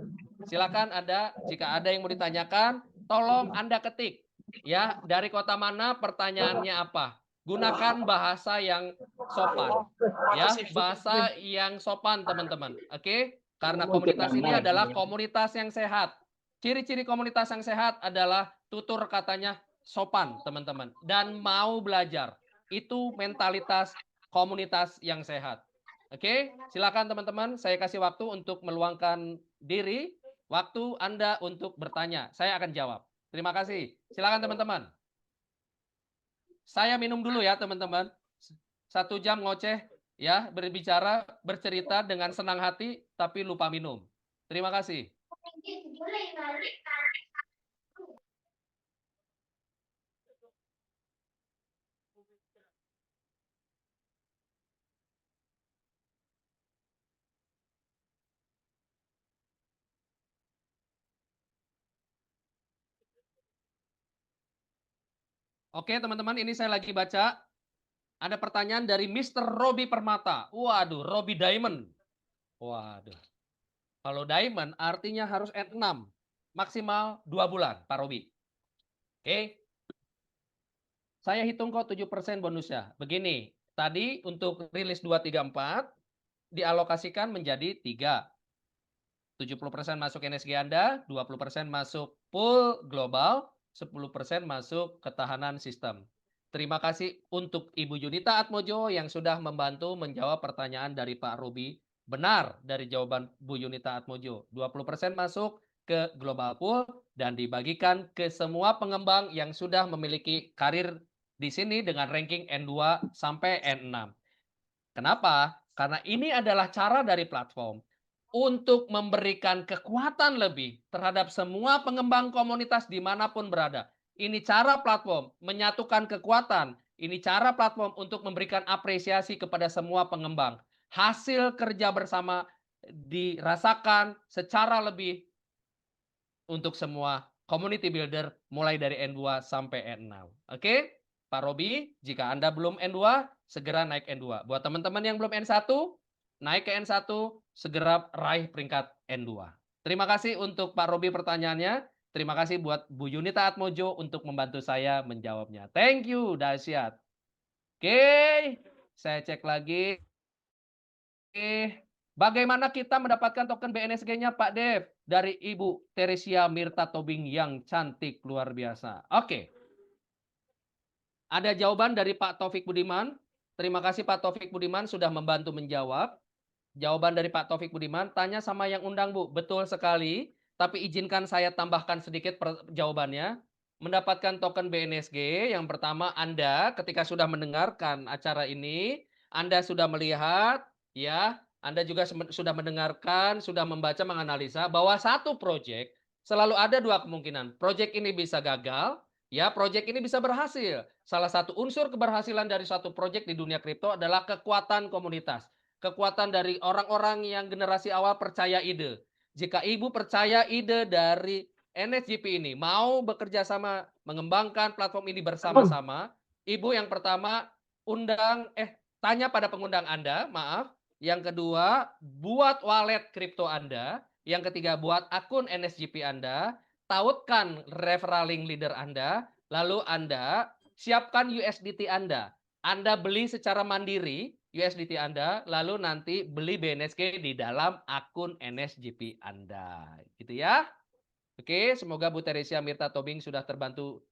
silakan jika ada yang mau ditanyakan, tolong Anda ketik. Ya, dari kota mana, pertanyaannya apa? Gunakan bahasa yang sopan. Ya, bahasa yang sopan teman-teman. Oke? Karena komunitas ini adalah komunitas yang sehat. Ciri-ciri komunitas yang sehat adalah tutur katanya sopan, teman-teman, dan mau belajar. Itu mentalitas komunitas yang sehat. Oke, silakan teman-teman, saya kasih waktu untuk meluangkan diri, waktu Anda untuk bertanya. Saya akan jawab. Terima kasih. Silakan teman-teman. Saya minum dulu ya, teman-teman. 1 jam ngoceh, ya, berbicara, bercerita dengan senang hati, tapi lupa minum. Terima kasih. Oke, teman-teman, ini saya lagi baca. Ada pertanyaan dari Mister Robi Permata. Waduh, Robi Diamond. Waduh. Kalau Diamond artinya harus N6. Maksimal 2 bulan, Pak Robi. Oke. Saya hitung kok 7% bonusnya. Begini, tadi untuk rilis 2, 3, 4 dialokasikan menjadi 3. 70% masuk NSG Anda, 20% masuk pool global, 10% masuk ketahanan sistem. Terima kasih untuk Ibu Yunita Atmojo yang sudah membantu menjawab pertanyaan dari Pak Ruby. Benar dari jawaban Bu Yunita Atmojo. 20% masuk ke global pool dan dibagikan ke semua pengembang yang sudah memiliki karir di sini dengan ranking N2 sampai N6. Kenapa? Karena ini adalah cara dari platform untuk memberikan kekuatan lebih terhadap semua pengembang komunitas dimanapun berada. Ini cara platform menyatukan kekuatan. Ini cara platform untuk memberikan apresiasi kepada semua pengembang. Hasil kerja bersama dirasakan secara lebih untuk semua community builder mulai dari N2 sampai N6. Oke? Pak Robi, jika Anda belum N2, segera naik N2. Buat teman-teman yang belum N1, naik ke N1, segera raih peringkat N2. Terima kasih untuk Pak Robi pertanyaannya. Terima kasih buat Bu Yunita Atmojo untuk membantu saya menjawabnya. Thank you, dahsyat. Oke, saya cek lagi. Bagaimana kita mendapatkan token BNSG-nya Pak Dev? Dari Ibu Teresia Mirta Tobing yang cantik luar biasa. Oke. Ada jawaban dari Pak Taufik Budiman. Terima kasih Pak Taufik Budiman sudah membantu menjawab. Jawaban dari Pak Taufik Budiman, tanya sama yang undang Bu. Betul sekali, tapi izinkan saya tambahkan sedikit jawabannya. Mendapatkan token BNSG, yang pertama Anda ketika sudah mendengarkan acara ini, Anda sudah melihat, ya, Anda juga sudah mendengarkan, sudah membaca, menganalisa bahwa satu proyek selalu ada dua kemungkinan. Proyek ini bisa gagal, ya, proyek ini bisa berhasil. Salah satu unsur keberhasilan dari suatu proyek di dunia kripto adalah kekuatan komunitas. Kekuatan dari orang-orang yang generasi awal percaya ide. Jika Ibu percaya ide dari NSGP ini, mau bekerja sama mengembangkan platform ini bersama-sama, Ibu yang pertama tanya pada pengundang Anda, maaf. Yang kedua, buat wallet kripto Anda. Yang ketiga, buat akun NSGP Anda. Tautkan referral link leader Anda. Lalu Anda siapkan USDT Anda. Anda beli secara mandiri USDT Anda, lalu nanti beli BNSG di dalam akun NSGP Anda. Gitu ya. Oke, semoga Bu Teresia Mirta Tobing sudah terbantu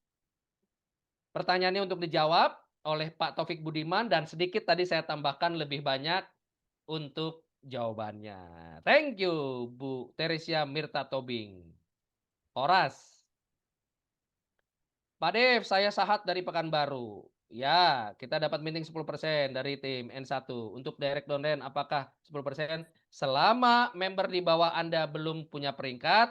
pertanyaannya untuk dijawab oleh Pak Taufik Budiman dan sedikit tadi saya tambahkan lebih banyak untuk jawabannya. Thank you Bu Teresia Mirta Tobing. Horas. Pak Dev, saya Sahat dari Pekanbaru. Ya, kita dapat meeting 10% dari tim N1. Untuk direct downline apakah 10%? Selama member di bawah Anda belum punya peringkat,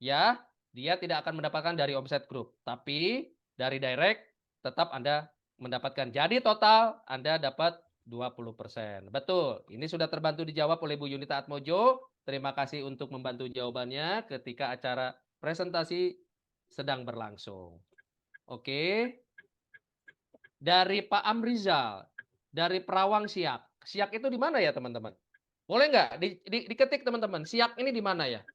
ya, dia tidak akan mendapatkan dari omset group. Tapi dari direct tetap Anda mendapatkan. Jadi total Anda dapat 20%. Betul. Ini sudah terbantu dijawab oleh Bu Yunita Atmojo. Terima kasih untuk membantu jawabannya ketika acara presentasi sedang berlangsung. Oke. Dari Pak Amrizal, dari Perawang Siak. Siak itu di mana ya teman-teman? Boleh nggak diketik teman-teman, Siak ini di mana ya?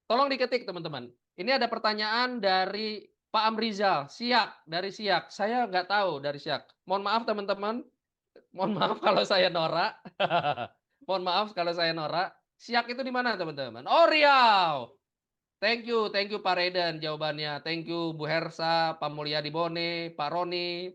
Tolong diketik teman-teman. Ini ada pertanyaan dari Pak Amrizal, Siak, dari Siak. Saya nggak tahu dari Siak. Mohon maaf teman-teman, mohon maaf kalau saya norak. Mohon maaf kalau saya norak. Siak itu di mana teman-teman? Oh, Riau. Thank you Pak Reden jawabannya. Thank you Bu Hersa, Pak Mulyadi Bone, Pak Roni,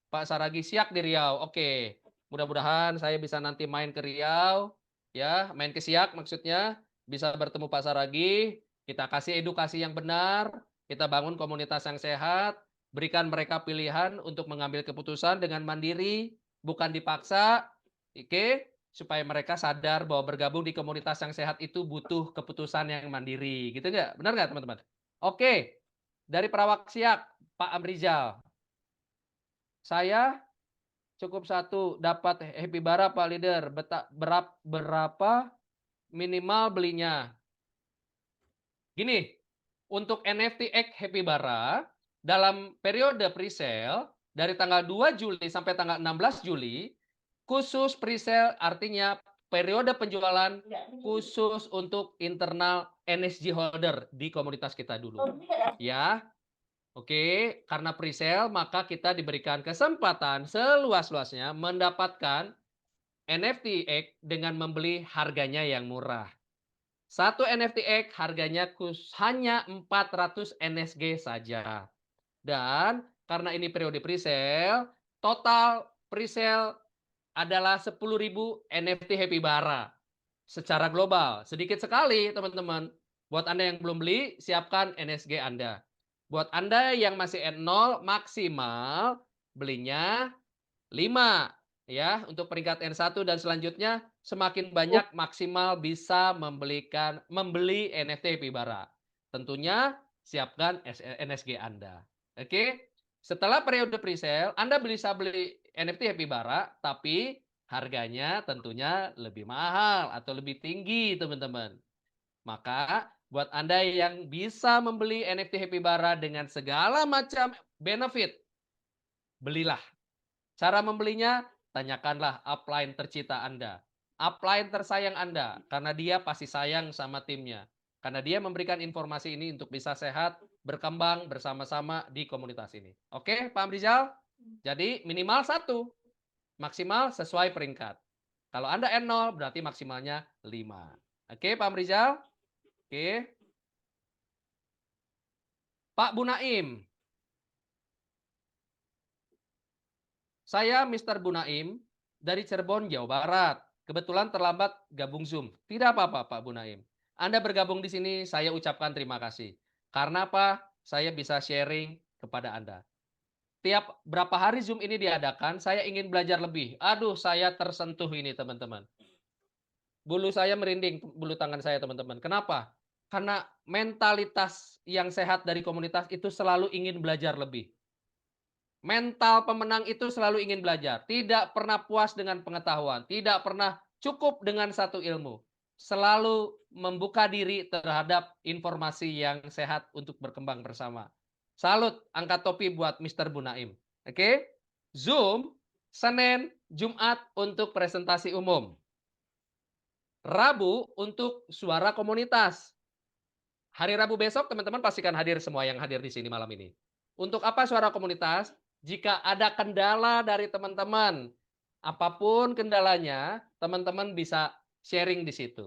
Pak Saragi Siak di Riau. Oke, mudah-mudahan saya bisa nanti main ke Riau, ya, main ke Siak maksudnya, bisa bertemu Pak Saragi, kita kasih edukasi yang benar, kita bangun komunitas yang sehat, berikan mereka pilihan untuk mengambil keputusan dengan mandiri, bukan dipaksa, oke, supaya mereka sadar bahwa bergabung di komunitas yang sehat itu butuh keputusan yang mandiri, gitu nggak? Benar nggak teman-teman? Oke, dari Perawak Siak, Pak Amrizal. Saya cukup satu, dapat Happy Bara Pak Leader, berapa minimal belinya? Gini, untuk NFT X Happy Bara, dalam periode presale, dari tanggal 2 Juli sampai tanggal 16 Juli, khusus presale artinya periode penjualan khusus untuk internal NSG holder di komunitas kita dulu. Ya, oke, karena presale maka kita diberikan kesempatan seluas-luasnya mendapatkan NFT X dengan membeli harganya yang murah. Satu NFT X harganya hanya 400 NSG saja. Dan karena ini periode presale, total presale adalah 10.000 NFT Happy Bara secara global. Sedikit sekali teman-teman. Buat Anda yang belum beli, siapkan NSG Anda. Buat Anda yang masih N0, maksimal belinya 5 ya, untuk peringkat N1 dan selanjutnya semakin banyak maksimal bisa membeli NFT Happy Bara. Tentunya siapkan NSG Anda. Oke. Setelah periode presale, Anda bisa beli NFT Happy Bara, tapi harganya tentunya lebih mahal atau lebih tinggi, teman-teman. Maka buat Anda yang bisa membeli NFT Happy Bara dengan segala macam benefit, belilah. Cara membelinya, tanyakanlah upline tercinta Anda. Upline tersayang Anda, karena dia pasti sayang sama timnya. Karena dia memberikan informasi ini untuk bisa sehat, berkembang bersama-sama di komunitas ini. Oke, Pak Amrizal? Jadi minimal 1, maksimal sesuai peringkat. Kalau Anda N0, berarti maksimalnya 5. Oke, Pak Amrizal? Oke. Pak Bu Naim. Saya Mr. Bu Naim dari Cirebon, Jawa Barat. Kebetulan terlambat gabung Zoom. Tidak apa-apa, Pak Bu Naim. Anda bergabung di sini, saya ucapkan terima kasih. Karena apa? Saya bisa sharing kepada Anda. Tiap berapa hari Zoom ini diadakan, saya ingin belajar lebih. Aduh, saya tersentuh ini, teman-teman. Bulu saya merinding, bulu tangan saya, teman-teman. Kenapa? Karena mentalitas yang sehat dari komunitas itu selalu ingin belajar lebih. Mental pemenang itu selalu ingin belajar, tidak pernah puas dengan pengetahuan, tidak pernah cukup dengan satu ilmu. Selalu membuka diri terhadap informasi yang sehat untuk berkembang bersama. Salut, angkat topi buat Mr. Bu Naim. Oke? Zoom, Senin, Jumat untuk presentasi umum. Rabu untuk suara komunitas. Hari Rabu besok teman-teman pastikan hadir semua yang hadir di sini malam ini. Untuk apa suara komunitas? Jika ada kendala dari teman-teman, apapun kendalanya, teman-teman bisa sharing di situ.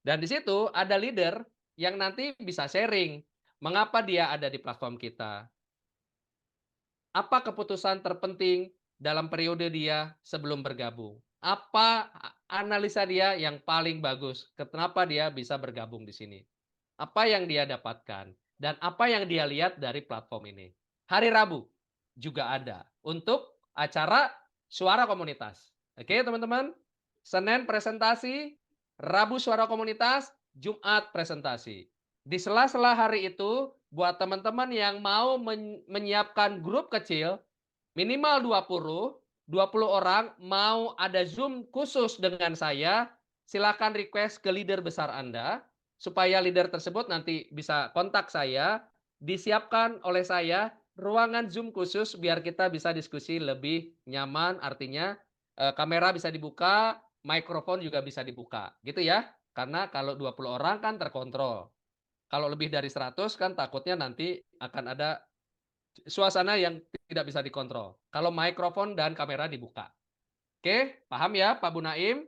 Dan di situ ada leader yang nanti bisa sharing mengapa dia ada di platform kita. Apa keputusan terpenting dalam periode dia sebelum bergabung? Apa analisa dia yang paling bagus? Kenapa dia bisa bergabung di sini? Apa yang dia dapatkan dan apa yang dia lihat dari platform ini. Hari Rabu juga ada untuk acara suara komunitas. Oke, teman-teman. Senin presentasi, Rabu suara komunitas, Jumat presentasi. Di sela-sela hari itu, buat teman-teman yang mau menyiapkan grup kecil, minimal 20 orang mau ada Zoom khusus dengan saya, silakan request ke leader besar Anda supaya leader tersebut nanti bisa kontak saya, disiapkan oleh saya ruangan Zoom khusus biar kita bisa diskusi lebih nyaman, artinya kamera bisa dibuka, mikrofon juga bisa dibuka, gitu ya. Karena kalau 20 orang kan terkontrol. Kalau lebih dari 100 kan takutnya nanti akan ada suasana yang tidak bisa dikontrol. Kalau mikrofon dan kamera dibuka. Oke, paham ya Pak Bu Naim?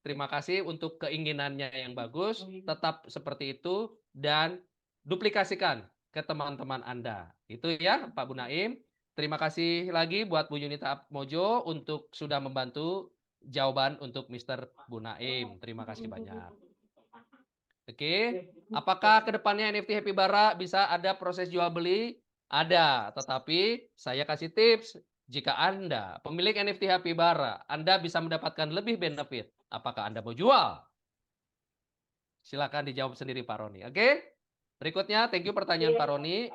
Terima kasih untuk keinginannya yang bagus. Tetap seperti itu dan duplikasikan ke teman-teman Anda. Itu ya Pak Bu Naim. Terima kasih lagi buat Bu Yunita Atmojo untuk sudah membantu jawaban untuk Mr. Bu Naim. Terima kasih banyak. Oke, apakah ke depannya NFT Happy Bara bisa ada proses jual beli? Ada, tetapi saya kasih tips. Jika Anda pemilik NFT Happy Bara, Anda bisa mendapatkan lebih benefit. Apakah Anda mau jual? Silakan dijawab sendiri Pak Roni. Oke, berikutnya thank you pertanyaan Pak Roni.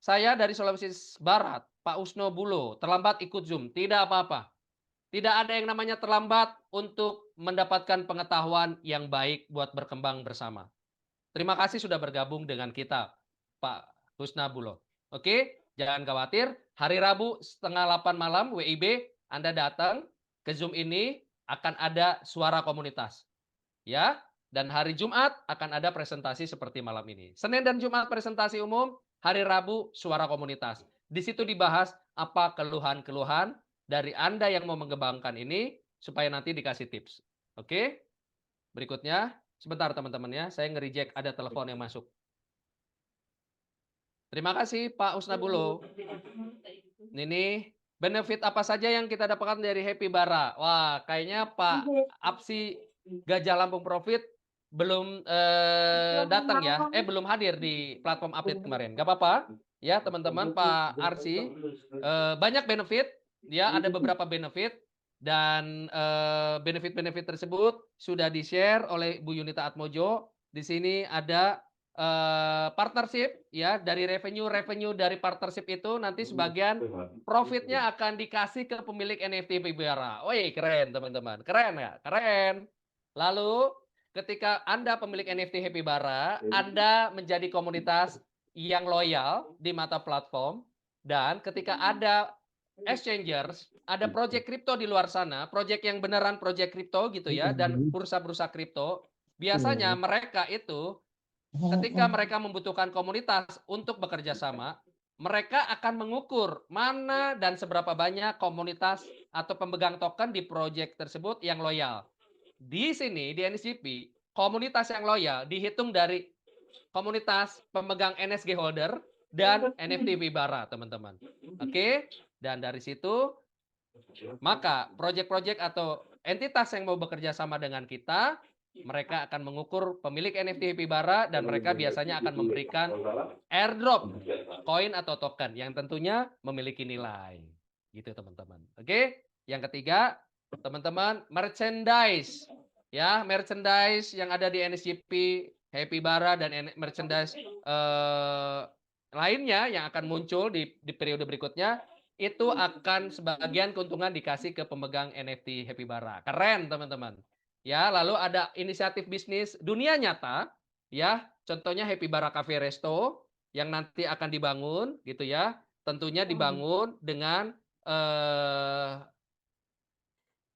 Saya dari Sulawesi Barat, Pak Usno Bulo, terlambat ikut Zoom. Tidak apa-apa. Tidak ada yang namanya terlambat untuk mendapatkan pengetahuan yang baik buat berkembang bersama. Terima kasih sudah bergabung dengan kita, Pak Husnabulo. Oke, jangan khawatir. Hari Rabu setengah 8 malam WIB, Anda datang ke Zoom ini akan ada suara komunitas. Ya, dan hari Jumat akan ada presentasi seperti malam ini. Senin dan Jumat presentasi umum, hari Rabu suara komunitas. Di situ dibahas apa keluhan-keluhan dari Anda yang mau mengembangkan ini supaya nanti dikasih tips. Oke? Berikutnya, sebentar teman-teman ya, saya nge-reject ada telepon yang masuk. Terima kasih Pak Usnabulo. Ini benefit apa saja yang kita dapatkan dari Happy Bara? Wah, kayaknya Pak Apsi Gajah Lampung Profit belum datang ya, belum hadir di platform update kemarin. Gak apa-apa, ya teman-teman. Pak Arsi banyak benefit, ya ada beberapa benefit dan benefit-benefit tersebut sudah di-share oleh Bu Yunita Atmojo. Di sini ada partnership ya, dari revenue dari partnership itu nanti sebagian profitnya akan dikasih ke pemilik NFT Happy Bara. Wih, keren teman-teman. Keren ya? Keren. Lalu ketika Anda pemilik NFT Happy Bara, Anda menjadi komunitas yang loyal di mata platform dan ketika ada exchangers, ada project kripto di luar sana, project yang beneran project kripto gitu ya, dan bursa-bursa kripto, biasanya mereka itu ketika mereka membutuhkan komunitas untuk bekerja sama, mereka akan mengukur mana dan seberapa banyak komunitas atau pemegang token di proyek tersebut yang loyal. Di sini, di NSGP, komunitas yang loyal dihitung dari komunitas pemegang NSG holder dan NFT Vibara, teman-teman. Oke, dan dari situ maka proyek-proyek atau entitas yang mau bekerja sama dengan kita, mereka akan mengukur pemilik NFT Happy Bara dan mereka biasanya akan memberikan airdrop koin atau token yang tentunya memiliki nilai. Gitu teman-teman. Oke, yang ketiga, teman-teman, merchandise. Ya, merchandise yang ada di NSGP Happy Bara dan merchandise lainnya yang akan muncul di periode berikutnya itu akan sebagian keuntungan dikasih ke pemegang NFT Happy Bara. Keren teman-teman. Ya, lalu ada inisiatif bisnis dunia nyata, ya, contohnya Happy Bara Cafe Resto yang nanti akan dibangun gitu ya. Tentunya dibangun dengan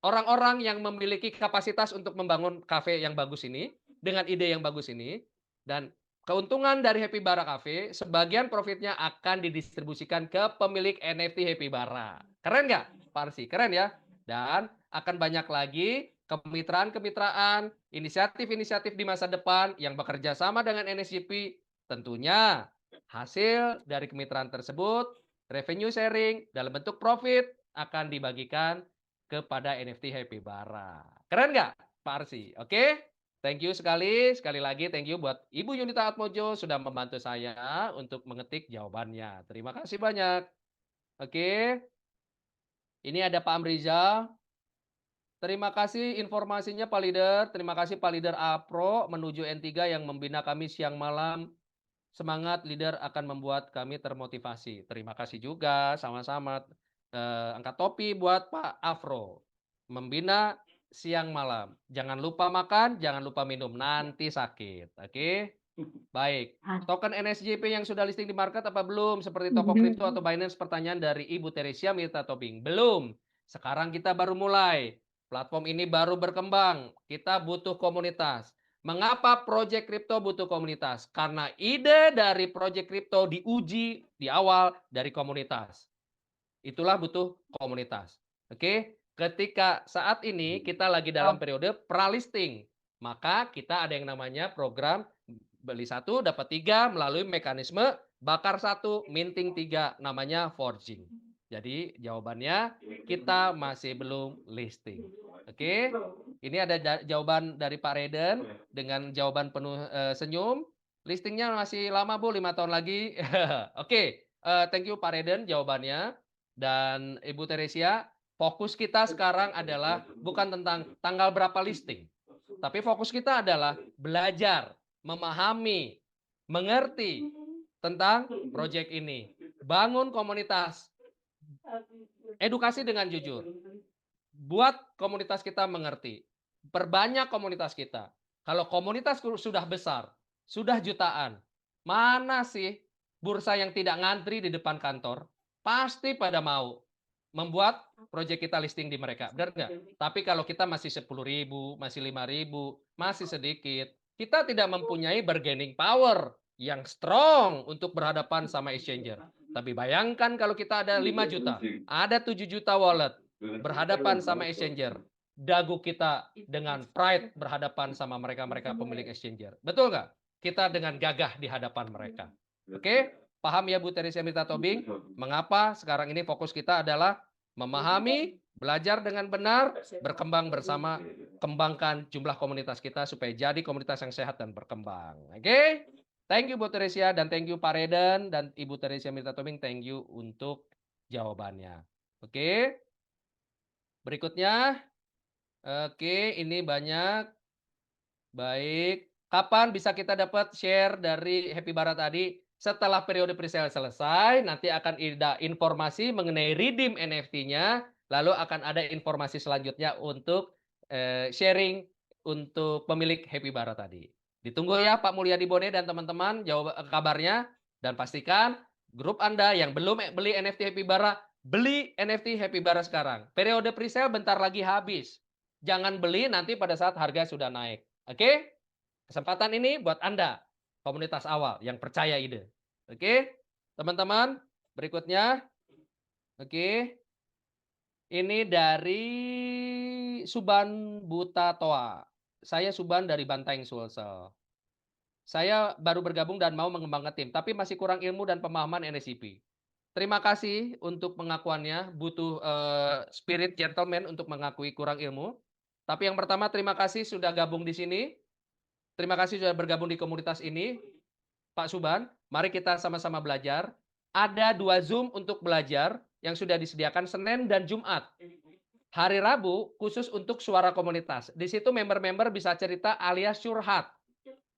orang-orang yang memiliki kapasitas untuk membangun kafe yang bagus ini dengan ide yang bagus ini dan keuntungan dari Happy Bara Cafe sebagian profitnya akan didistribusikan ke pemilik NFT Happy Bara. Keren nggak, Pak Arsi? Keren ya. Dan akan banyak lagi kemitraan-kemitraan, inisiatif-inisiatif di masa depan yang bekerja sama dengan NSGP. Tentunya hasil dari kemitraan tersebut, revenue sharing dalam bentuk profit akan dibagikan kepada NFT Happy Bara. Keren nggak, Pak Arsi? Oke? Thank you sekali. Sekali lagi thank you buat Ibu Yunita Atmojo sudah membantu saya untuk mengetik jawabannya. Terima kasih banyak. Oke. Ini ada Pak Amrizal. Terima kasih informasinya Pak Leader. Terima kasih Pak Leader Apro menuju N3 yang membina kami siang malam. Semangat leader akan membuat kami termotivasi. Terima kasih juga, sama-sama. Angkat topi buat Pak Afro. Membina siang malam. Jangan lupa makan, jangan lupa minum, nanti sakit. Oke? Baik. Token NSJP yang sudah listing di market apa belum? Seperti toko kripto atau Binance, pertanyaan dari Ibu Teresia Mirta Tobing. Belum. Sekarang kita baru mulai. Platform ini baru berkembang. Kita butuh komunitas. Mengapa proyek kripto butuh komunitas? Karena ide dari proyek kripto diuji di awal dari komunitas. Itulah butuh komunitas. Oke? Ketika saat ini kita lagi dalam periode pralisting, maka kita ada yang namanya program beli 1 dapat 3 melalui mekanisme bakar 1 minting 3 namanya forging. Jadi jawabannya kita masih belum listing. Oke. Ini ada jawaban dari Pak Reden dengan jawaban penuh, senyum. Listingnya masih lama Bu, 5 tahun lagi. Oke, thank you Pak Reden jawabannya. Dan Ibu Teresia, fokus kita sekarang adalah bukan tentang tanggal berapa listing, tapi fokus kita adalah belajar, memahami, mengerti tentang proyek ini. Bangun komunitas, edukasi dengan jujur. Buat komunitas kita mengerti. Perbanyak komunitas kita. Kalau komunitas sudah besar, sudah jutaan, mana sih bursa yang tidak ngantri di depan kantor? Pasti pada mau membuat proyek kita listing di mereka, benar nggak? Tapi kalau kita masih 10.000, masih 5.000, masih sedikit, kita tidak mempunyai bargaining power yang strong untuk berhadapan sama exchanger. Tapi bayangkan kalau kita ada 5 juta, ada 7 juta wallet, berhadapan sama exchanger. Dagu kita dengan pride berhadapan sama mereka-mereka pemilik exchanger. Betul nggak? Kita dengan gagah di hadapan mereka. Oke? Paham ya Bu Teresia Mirta Tobing? Mengapa sekarang ini fokus kita adalah memahami, belajar dengan benar, berkembang bersama, kembangkan jumlah komunitas kita supaya jadi komunitas yang sehat dan berkembang. Oke? Thank you Bu Teresia dan thank you Pak Reden dan Ibu Teresia Mirta Tobing, thank you untuk jawabannya. Oke? Berikutnya, oke, ini banyak. Baik, kapan bisa kita dapat share dari Happy Bara tadi? Setelah periode presale selesai, nanti akan ada informasi mengenai redeem NFT-nya, lalu akan ada informasi selanjutnya untuk sharing untuk pemilik Happy Bara tadi. Ditunggu ya Pak Mulyadi Bone dan teman-teman jawab kabarnya, dan pastikan grup Anda yang belum beli NFT Happy Bara, beli NFT Happy Bara sekarang. Periode presale bentar lagi habis. Jangan beli nanti pada saat harga sudah naik. Oke? Kesempatan ini buat Anda, komunitas awal yang percaya ide. Oke? Teman-teman, berikutnya. Oke. Ini dari Suban Buta Toa. Saya Suban dari Bantaeng, Sulsel. Saya baru bergabung dan mau mengembangkan tim, tapi masih kurang ilmu dan pemahaman NSCP. Terima kasih untuk pengakuannya, butuh spirit gentleman untuk mengakui kurang ilmu. Tapi yang pertama terima kasih sudah gabung di sini. Terima kasih sudah bergabung di komunitas ini, Pak Suban. Mari kita sama-sama belajar. Ada 2 Zoom untuk belajar yang sudah disediakan Senin dan Jumat. Hari Rabu khusus untuk suara komunitas. Di situ member-member bisa cerita alias curhat.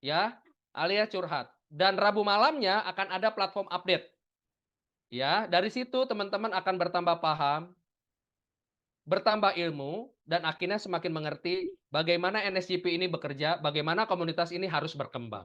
Ya, alias curhat. Dan Rabu malamnya akan ada platform update. Ya, dari situ teman-teman akan bertambah paham, bertambah ilmu, dan akhirnya semakin mengerti bagaimana NSCP ini bekerja, bagaimana komunitas ini harus berkembang.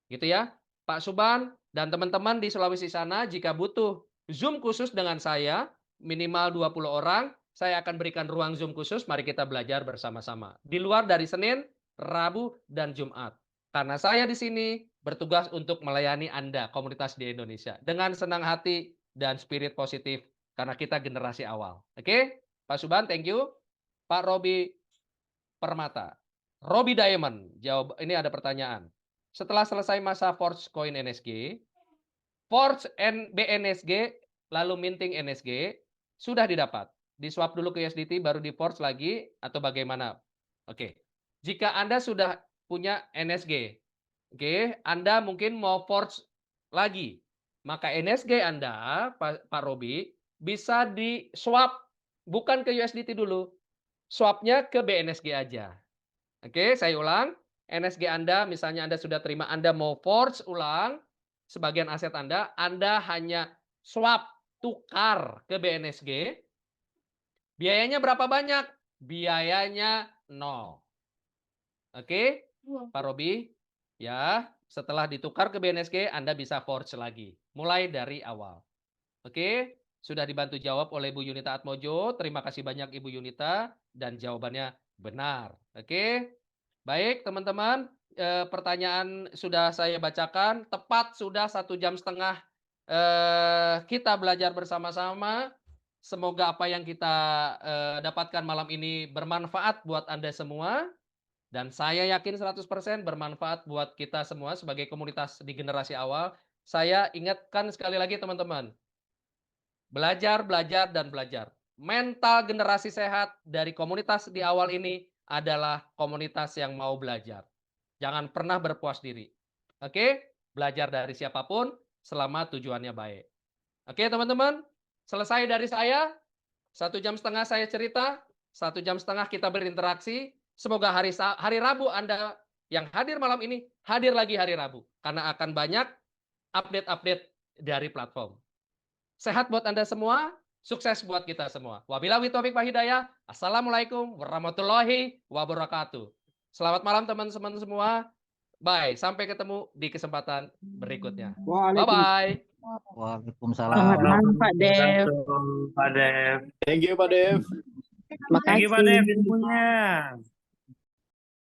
Gitu ya. Pak Suban dan teman-teman di Sulawesi sana jika butuh Zoom khusus dengan saya, minimal 20 orang, saya akan berikan ruang Zoom khusus, mari kita belajar bersama-sama. Di luar dari Senin, Rabu, dan Jumat. Karena saya di sini bertugas untuk melayani Anda, komunitas di Indonesia. Dengan senang hati dan spirit positif, karena kita generasi awal. Oke? Pak Suban, thank you. Pak Robi Permata. Robi Diamond, jawab ini ada pertanyaan. Setelah selesai masa Forge Coin NSG, Forge BNSG, lalu minting NSG, sudah didapat. Di-swap dulu ke USDT, baru di-forge lagi, atau bagaimana? Oke. Jika Anda sudah punya NSG, oke, Anda mungkin mau forge lagi, maka NSG Anda, Pak Robi, bisa di-swap, bukan ke USDT dulu, swap-nya ke BNSG aja. Oke, saya ulang. NSG Anda, misalnya Anda sudah terima, Anda mau forge ulang sebagian aset Anda hanya swap, tukar ke BNSG. Biayanya berapa banyak? Biayanya 0. Oke, Pak Robi. Ya, setelah ditukar ke BNSG, Anda bisa forge lagi. Mulai dari awal. Oke, sudah dibantu jawab oleh Bu Yunita Atmojo. Terima kasih banyak Ibu Yunita. Dan jawabannya benar. Oke. Baik teman-teman, pertanyaan sudah saya bacakan, tepat sudah 1,5 jam kita belajar bersama-sama. Semoga apa yang kita dapatkan malam ini bermanfaat buat Anda semua. Dan saya yakin 100% bermanfaat buat kita semua sebagai komunitas di generasi awal. Saya ingatkan sekali lagi teman-teman, belajar, belajar, dan belajar. Mental generasi sehat dari komunitas di awal ini adalah komunitas yang mau belajar. Jangan pernah berpuas diri. Oke? Belajar dari siapapun selama tujuannya baik. Oke teman-teman, selesai dari saya. 1,5 jam saya cerita, 1,5 jam kita berinteraksi. Semoga hari Rabu Anda yang hadir malam ini hadir lagi hari Rabu karena akan banyak update-update dari platform. Sehat buat Anda semua, sukses buat kita semua. Wabillahi taufiq wal hidayah. Assalamualaikum warahmatullahi wabarakatuh. Selamat malam teman-teman semua. Bye, sampai ketemu di kesempatan berikutnya. Bye-bye. Waalaikumsalam. Selamat malam Pak Dev. Pak Dev. Thank you Pak Dev. Makasih. Thank you Pak Dev ilmunya.